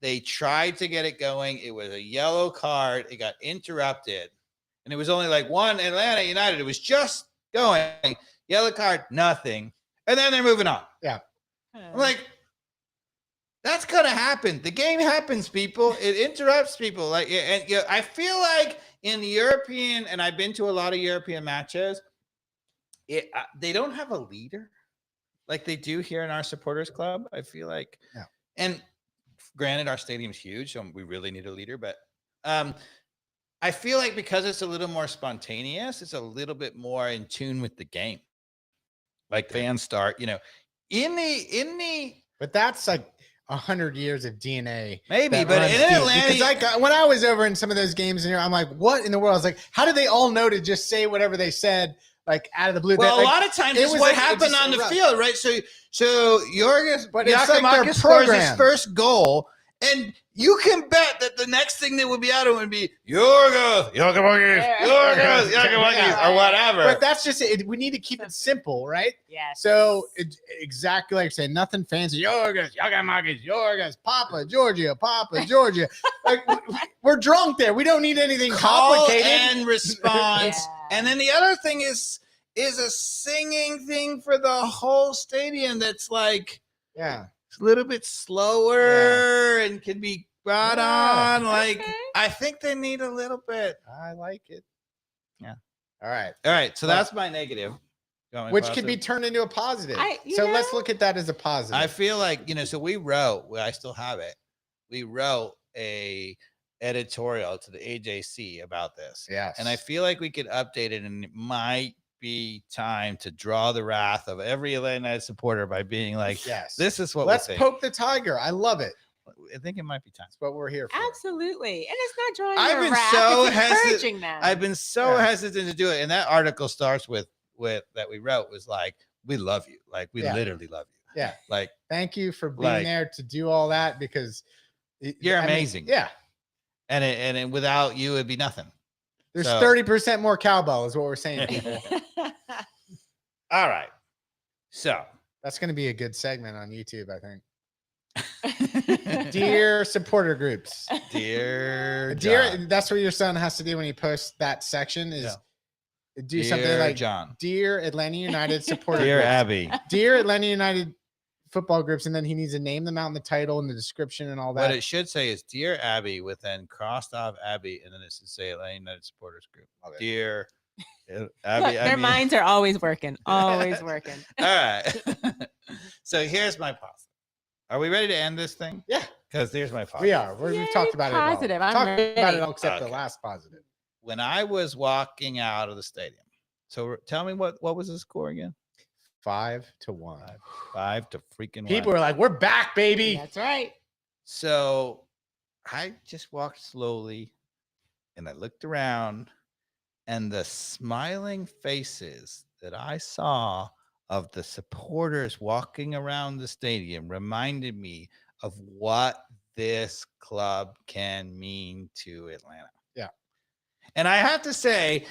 C: They tried to get it going. It was a yellow card. It got interrupted. And it was only like one Atlanta United. It was just going. Yellow card, nothing. And then they're moving on.
A: Yeah.
C: I'm like, that's going to happen. The game happens, people. It interrupts people. Like, and I feel like in the European, and I've been to a lot of European matches, they don't have a leader like they do here in our supporters club. I feel like, and granted, our stadium's huge, so we really need a leader. But I feel like because it's a little more spontaneous, it's a little bit more in tune with the game. Like fans start, in the.
A: But that's like 100 years of DNA.
C: Maybe, but in Atlanta,
A: because when I was over in some of those games in here, I'm like, what in the world? I was like, how did they all know to just say whatever they said, like out of the blue?
C: Well, a lot of times it's what happened on the field, right? So Giorgos Giakoumakis scores his first goal, and you can bet that the next thing that would be out of it would be Giorgos Giakoumakis, or whatever.
A: But that's just it. We need to keep it simple, right?
B: Yeah.
A: So exactly like I said, nothing fancy. Giorgos Giakoumakis, Giorgos, Papa Georgia, Papa Georgia. Like we're drunk there. We don't need anything complicated.
C: And response. And then the other thing is a singing thing for the whole stadium. That's like a little bit slower and can be brought on. Like I think they need a little bit.
A: I like it.
C: Yeah.
A: All right.
C: So that's my negative.
A: Which could be turned into a positive. Let's look at that as a positive.
C: I feel like, so we wrote, I still have it. We wrote a editorial to the AJC about this.
A: Yes.
C: And I feel like we could update it, and it might be time to draw the wrath of every Atlanta United supporter by being like, this is what
A: let's poke the tiger. I love it.
C: I think it might be time.
A: That's what we're here for.
B: Absolutely. And it's not drawing your wrath. It's encouraging them.
C: I've been so hesitant to do it. And that article starts with that we wrote was like, we love you. Like we literally love you.
A: Yeah.
C: Like,
A: thank you for being there to do all that, because
C: you're amazing.
A: Yeah.
C: And without you, it'd be nothing.
A: There's 30% more cowbell is what we're saying, people.
C: All right. So
A: that's going to be a good segment on YouTube, I think. Dear supporter groups.
C: Dear,
A: that's what your son has to do when he posts that section is do something like
C: John.
A: Dear Atlanta United supporter
C: Dear
A: groups.
C: Abby.
A: Dear Atlanta United football groups, and then he needs to name them out in the title and the description and all that.
C: What it should say is Dear Abby with then crossed off Abby, and then it should say Atlanta United supporters group. Okay. Dear Abby.
B: Their minds are always working. Always working.
C: All right. So here's my positive. Are we ready to end this thing?
A: Yeah.
C: Because here's my positive.
A: We are. We've talked about
B: positive.
A: it all. Talked about it all except the last positive.
C: When I was walking out of the stadium, so tell me what was the score again?
A: 5-1.
C: 5 to freaking
A: People
C: 1.
A: are like, we're back, baby.
B: That's right.
C: So I just walked slowly and I looked around, and the smiling faces that I saw of the supporters walking around the stadium reminded me of what this club can mean to Atlanta.
A: Yeah.
C: And I have to say,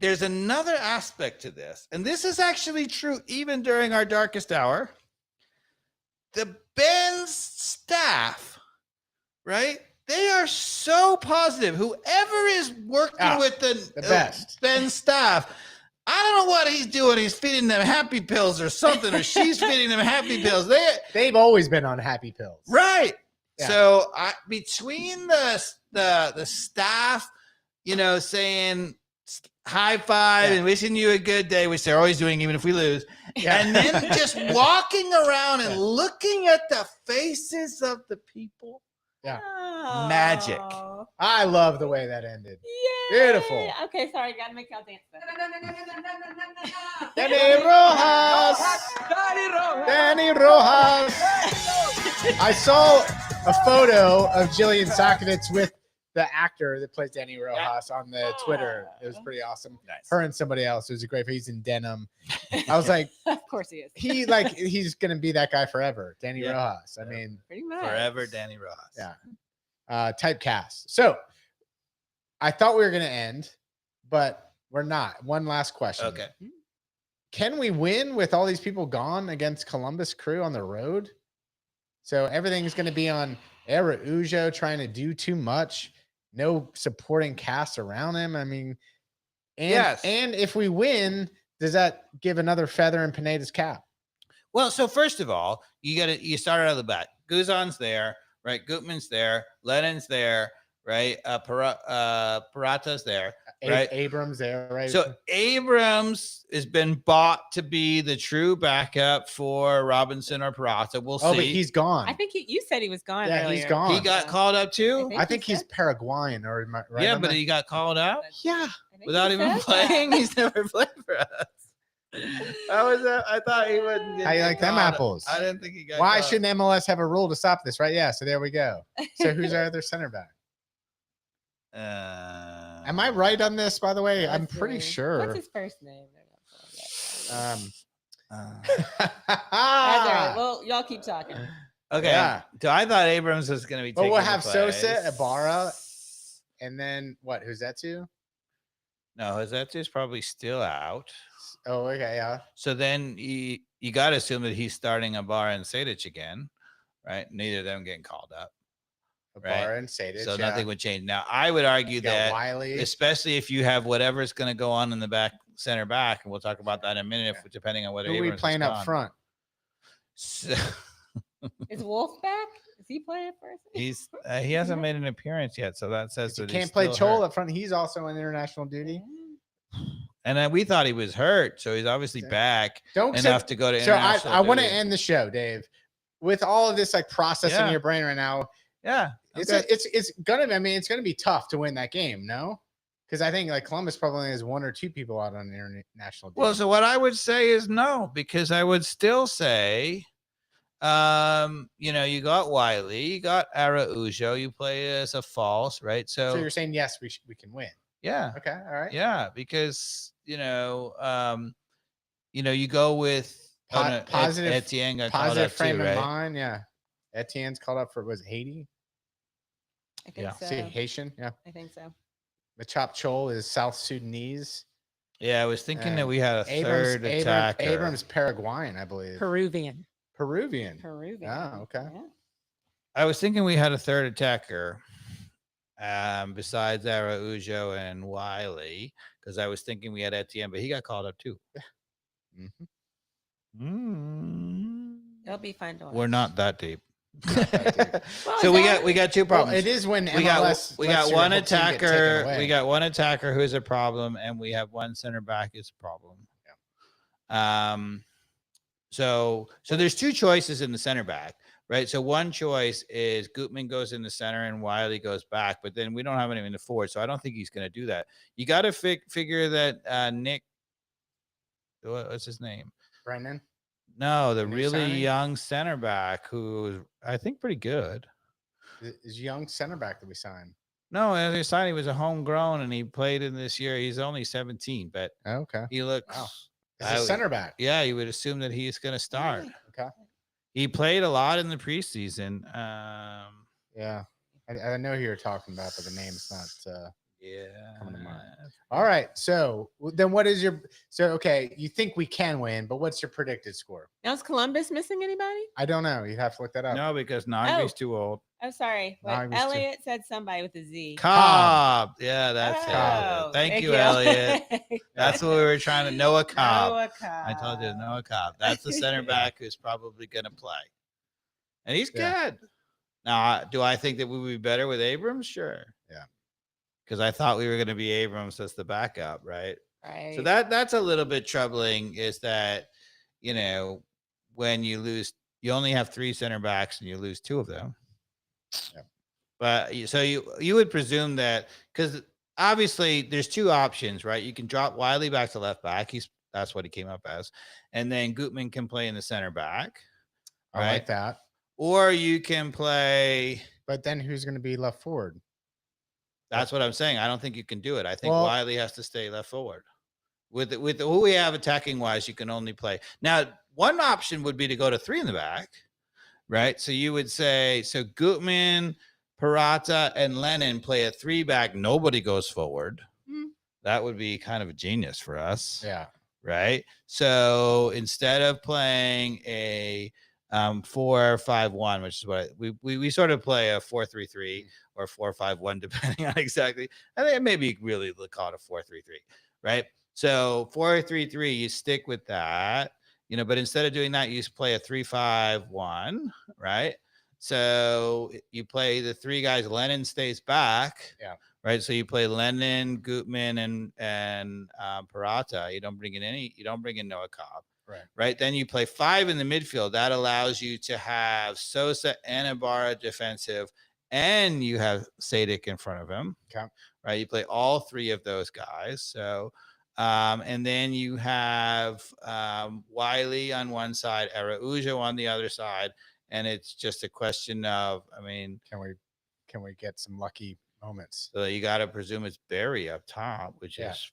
C: there's another aspect to this, and this is actually true even during our darkest hour. The Ben's staff, right? They are so positive. Whoever is working with the
A: best
C: Ben staff, I don't know what he's doing. He's feeding them happy pills or something, or she's feeding them happy pills.
A: They've always been on happy pills,
C: right?
A: Yeah.
C: So between the staff, saying high five and wishing you a good day, which they're always doing, even if we lose, and then just walking around and looking at the faces of the people.
A: Yeah.
B: Oh.
C: Magic.
A: I love the way that ended.
B: Yay.
A: Beautiful.
B: Okay, sorry, gotta make y'all dance.
A: Danny Rojas. Danny Rojas. I saw a photo of Jillian Sakovits with the actor that plays Danny Rojas on the Twitter. It was pretty awesome.
C: Nice.
A: Her and somebody else. It was a great. He's in denim. I was like,
B: Of course he is.
A: He's gonna be that guy forever. Danny
C: Yeah.
A: Rojas. I mean,
B: Pretty much.
C: Forever Danny Rojas.
A: yeah. Typecast. So I thought we were gonna end, but we're not. One last question.
C: Okay.
A: Can we win with all these people gone against Columbus Crew on the road? So everything's going to be on Araujo trying to do too much. No supporting cast around him. I mean, and if we win, does that give another feather in Pineda's cap?
C: Well, so first of all, you start out of the bat. Guzan's there, right? Gutman's there. Lennon's there, right? Parata's there, right?
A: Abrams there, right?
C: So Abrams has been bought to be the true backup for Robinson or Parata. We'll see.
A: But he's gone.
B: I think you said he was gone.
A: Yeah,
B: earlier.
A: he's gone.
C: He got called up too.
A: I think he's Paraguayan, or am I right?
C: Yeah,
A: on
C: but
A: that?
C: he got called out
A: Yeah.
C: without even playing. He's never played for us. I thought he wouldn't.
A: How you like them apples?
C: I didn't think he got.
A: Why
C: called.
A: shouldn't MLS have a rule to stop this? Right? Yeah. So there we go. So who's our other center back? Am I right on this? By the way, I'm pretty sure.
B: What's his first name? Well, y'all keep talking.
C: Okay.
A: Yeah.
C: So I thought Abrams was going to be.
A: But we'll
C: taking
A: have
C: the
A: Sosa,
C: place.
A: Ibarra, and then what? Who's that to?
C: No, Jose's probably still out.
A: Oh, okay, yeah.
C: So then you got to assume that he's starting Ibarra and Sadic again, right? Neither of them getting called up.
A: Ibarra and Sadic.
C: So nothing would change. Now, I would argue that,
A: Wiley.
C: especially if you have whatever's going to go on in the back center back, and we'll talk about that in a minute, if, depending on what
A: Who are we
C: Abrams is
A: playing up
C: gone.
A: front?
C: So,
B: Is Wolf back? Is he playing first?
C: he hasn't made an appearance yet, so that says
A: You
C: that
A: can't play Chol up front. He's also on international duty.
C: And then we thought he was hurt, so he's obviously back
A: Don't
C: enough to go to
A: So
C: international.
A: I want to
C: duty.
A: end the show, Dave, with all of this like processing
C: Yeah.
A: your brain right now.
C: Yeah,
A: It's
C: okay.
A: it's gonna. I mean, it's gonna be tough to win that game. No, because I think like Columbus probably has one or two people out on international duty.
C: Well, so what I would say is no, because I would still say, you got Wiley, you got Araujo, you play as a false, right?
A: So you're saying yes, we can win.
C: Yeah.
A: Okay. All right.
C: Yeah, because you go with
A: Positive
C: Etienne got called
A: positive
C: up
A: frame
C: too,
A: of
C: right?
A: mind. Yeah. Etienne's called up for was it Haiti?
B: I think so.
A: See, Haitian. Yeah.
B: I think so.
A: Machop Chol is South Sudanese.
C: Yeah, I was thinking that
A: And
C: we had a third attacker.
A: Abrams Paraguayan, I believe.
B: Peruvian.
A: Peruvian.
B: Peruvian.
A: Oh, okay.
B: Yeah.
C: I was thinking we had a third attacker, besides Araujo and Wiley, because I was thinking we had Etienne, but he got called up too.
B: It'll be fun to watch.
C: We're not that deep.
B: Well,
C: So
B: is
C: we got two
A: Well,
C: problems.
A: it is when
C: we
A: MLS
C: got
A: lets your
C: one
A: whole team get taken
C: attacker.
A: away.
C: We got one attacker who's a problem, and we have one center back is a problem. So there's two choices in the center back, right? So one choice is Gutman goes in the center and Wiley goes back, but then we don't have anyone in the forward, so I don't think he's going to do that. You got to figure that Nick, what's his name?
A: Brennan?
C: No, the
A: New
C: really
A: signing?
C: young center back who I think pretty good.
A: Is young center back that we signed.
C: No, as he signed, he was a homegrown and he played in this year. He's only 17, but
A: Okay.
C: he looks.
A: Wow. As a center back.
C: Yeah, you would assume that he's going to start.
A: Okay.
C: He played a lot in the preseason.
A: Yeah. I know who you're talking about, but the name's not
C: Yeah.
A: coming to mind. All right. So then what is your okay, you think we can win, but what's your predicted score?
B: Now, is Columbus missing anybody?
A: I don't know. You'd have to look that up.
C: No, because Nagbe's
B: Oh.
C: too old.
B: I'm sorry.
A: No, I
B: What
A: was too-
B: Elliot said somebody with a Z.
C: Cobb. Yeah, that's
B: Oh,
C: it. Thank you, Elliot. That's what we were trying to. Noah Cobb.
B: Noah Cobb.
C: I told you, Noah Cobb. That's the center back who's probably going to play. And he's
A: Yeah.
C: good. Now, do I think that we would be better with Abrams? Sure.
A: Yeah.
C: Because I thought we were going to be Abrams as the backup, right?
B: Right.
C: So that's a little bit troubling, is that, when you lose, you only have 3 center backs and you lose 2 of them.
A: Yeah.
C: But so you would presume that, because obviously there's 2 options, right? You can drop Wiley back to left back. That's what he came up as. And then Gutman can play in the center back.
A: I
C: Right.
A: like that.
C: Or you can play.
A: But then who's going to be left forward?
C: That's what I'm saying. I don't think you can do it. I think
A: Well-
C: Wiley has to stay left forward. With who we have attacking wise, you can only play. Now, one option would be to go to 3 in the back, right? So you would say, so Gutman, Parata, and Lennon play a 3 back. Nobody goes forward.
B: Mhm.
C: That would be kind of a genius for us.
A: Yeah.
C: Right. So instead of playing a 4-5-1, which is what we sort of play a 4-3-3 or 4-5-1, depending on exactly. I think maybe really call it a 4-3-3, right? So 4-3-3, you stick with that, but instead of doing that, you just play a 3-5-1, right? So you play the 3 guys. Lennon stays back.
A: Yeah.
C: Right. So you play Lennon, Gutman, and Parata. You don't bring in Noah Cobb. Right. Then you play 5 in the midfield. That allows you to have Sosa and Ibarra defensive, and you have Sadik in front of him.
A: Okay.
C: Right. You play all 3 of those guys. So, and then you have Wiley on one side, Araujo on the other side, and it's just a question of,
A: can we get some lucky moments?
C: So you got to presume it's Barry up top, which is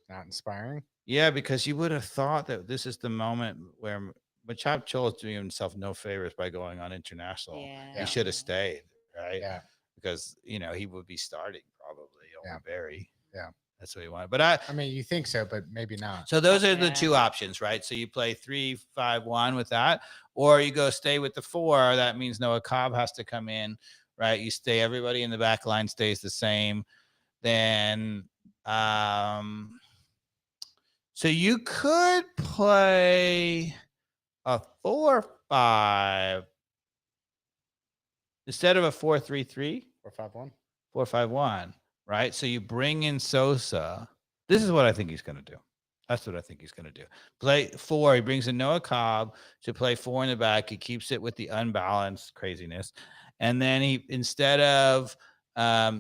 A: not inspiring.
C: Yeah, because you would have thought that this is the moment where Machop Chol is doing himself no favors by going on international.
B: Yeah.
C: He should have stayed, right?
A: Yeah.
C: Because he would be starting probably over Barry.
A: Yeah.
C: That's what he wanted. But
A: you think so, but maybe not.
C: So those are the 2 options, right? So you play 3-5-1 with that, or you go stay with the 4. That means Noah Cobb has to come in, right? You stay, everybody in the back line stays the same. Then so you could play a 4-5 instead of a 4-3-3.
A: 4-5-1.
C: 4-5-1, right? So you bring in Sosa. This is what I think he's going to do. That's what I think he's going to do. Play 4. He brings in Noah Cobb to play 4 in the back. He keeps it with the unbalanced craziness. And then he, instead of,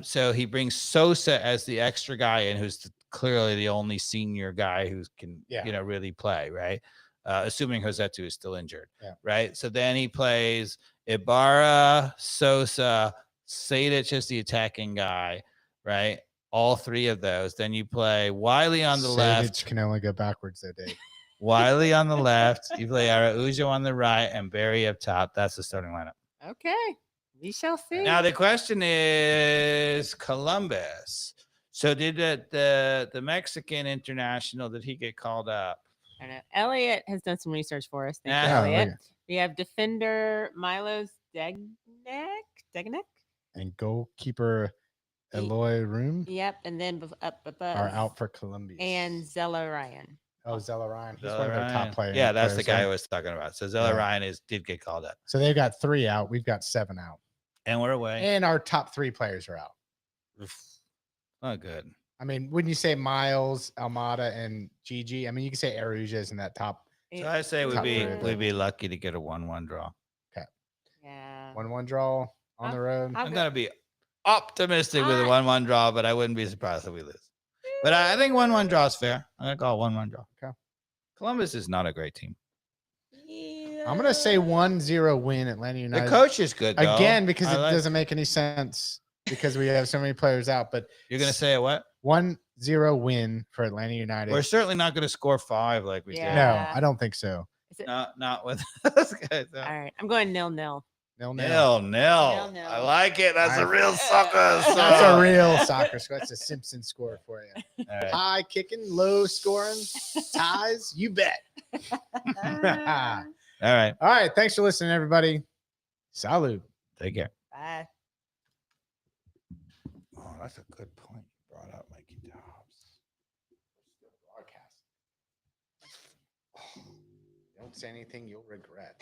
C: so he brings Sosa as the extra guy in, who's clearly the only senior guy who can, really play, right? Assuming Josetu is still injured, right? So then he plays Ibarra, Sosa, Sadic is the attacking guy, right? All 3 of those. Then you play Wiley on the left.
A: Can only go backwards, though, Dave.
C: Wiley on the left. You play Araujo on the right and Barry up top. That's the starting lineup.
B: Okay. We shall see.
C: Now the question is Columbus. So did the Mexican international, did he get called up?
B: I don't know. Elliot has done some research for us. Thank you,
C: Yeah.
B: Elliot. We have defender Milos Degnek.
A: And goalkeeper Eloy Room
B: Yep. And then up above
A: are out for Columbia.
B: and Zella Ryan.
A: Oh, Zella Ryan. He's
C: Zella
A: one of their
C: Ryan.
A: top players.
C: Yeah, that's the guy I was talking about. So Zella Ryan did get called up.
A: So they've got 3 out. We've got 7 out.
C: And we're away.
A: And our top 3 players are out.
C: Oh, good.
A: Wouldn't you say Miles, Almada, and Gigi? You can say Aruja's in that top.
C: So I say
A: Top
C: we'd be lucky to get a 1-1 draw.
A: Okay.
B: Yeah.
A: 1-1 draw on the road.
C: I'm going to be optimistic with a 1-1 draw, but I wouldn't be surprised if we lose. But I think 1-1 draw is fair. I'm going to call it 1-1 draw.
A: Okay.
C: Columbus is not a great team.
A: I'm gonna say 1-0 win Atlanta
C: The
A: United.
C: coach is good though.
A: Again, because
C: I
A: it
C: like-
A: doesn't make any sense because we have so many players out. But
C: You're gonna say a what?
A: 1-0 win for Atlanta United.
C: We're certainly not gonna score 5 like we
B: Yeah.
A: No, I don't think so.
B: Is it?
C: Not with us guys.
B: All right, I'm going 0-0.
A: 0-0.
C: Nil.
B: Nil.
C: I like it. That's a
A: I-
C: real sucker.
A: That's a real soccer score. That's a Simpson score for you.
C: All right.
A: High kicking, low scoring, ties. You bet.
C: All right.
A: All right. Thanks for listening, everybody. Salud.
C: Take care.
B: Bye.
C: Oh, that's a good point. You brought up Mikey Dobbs.
A: Don't say anything you'll regret.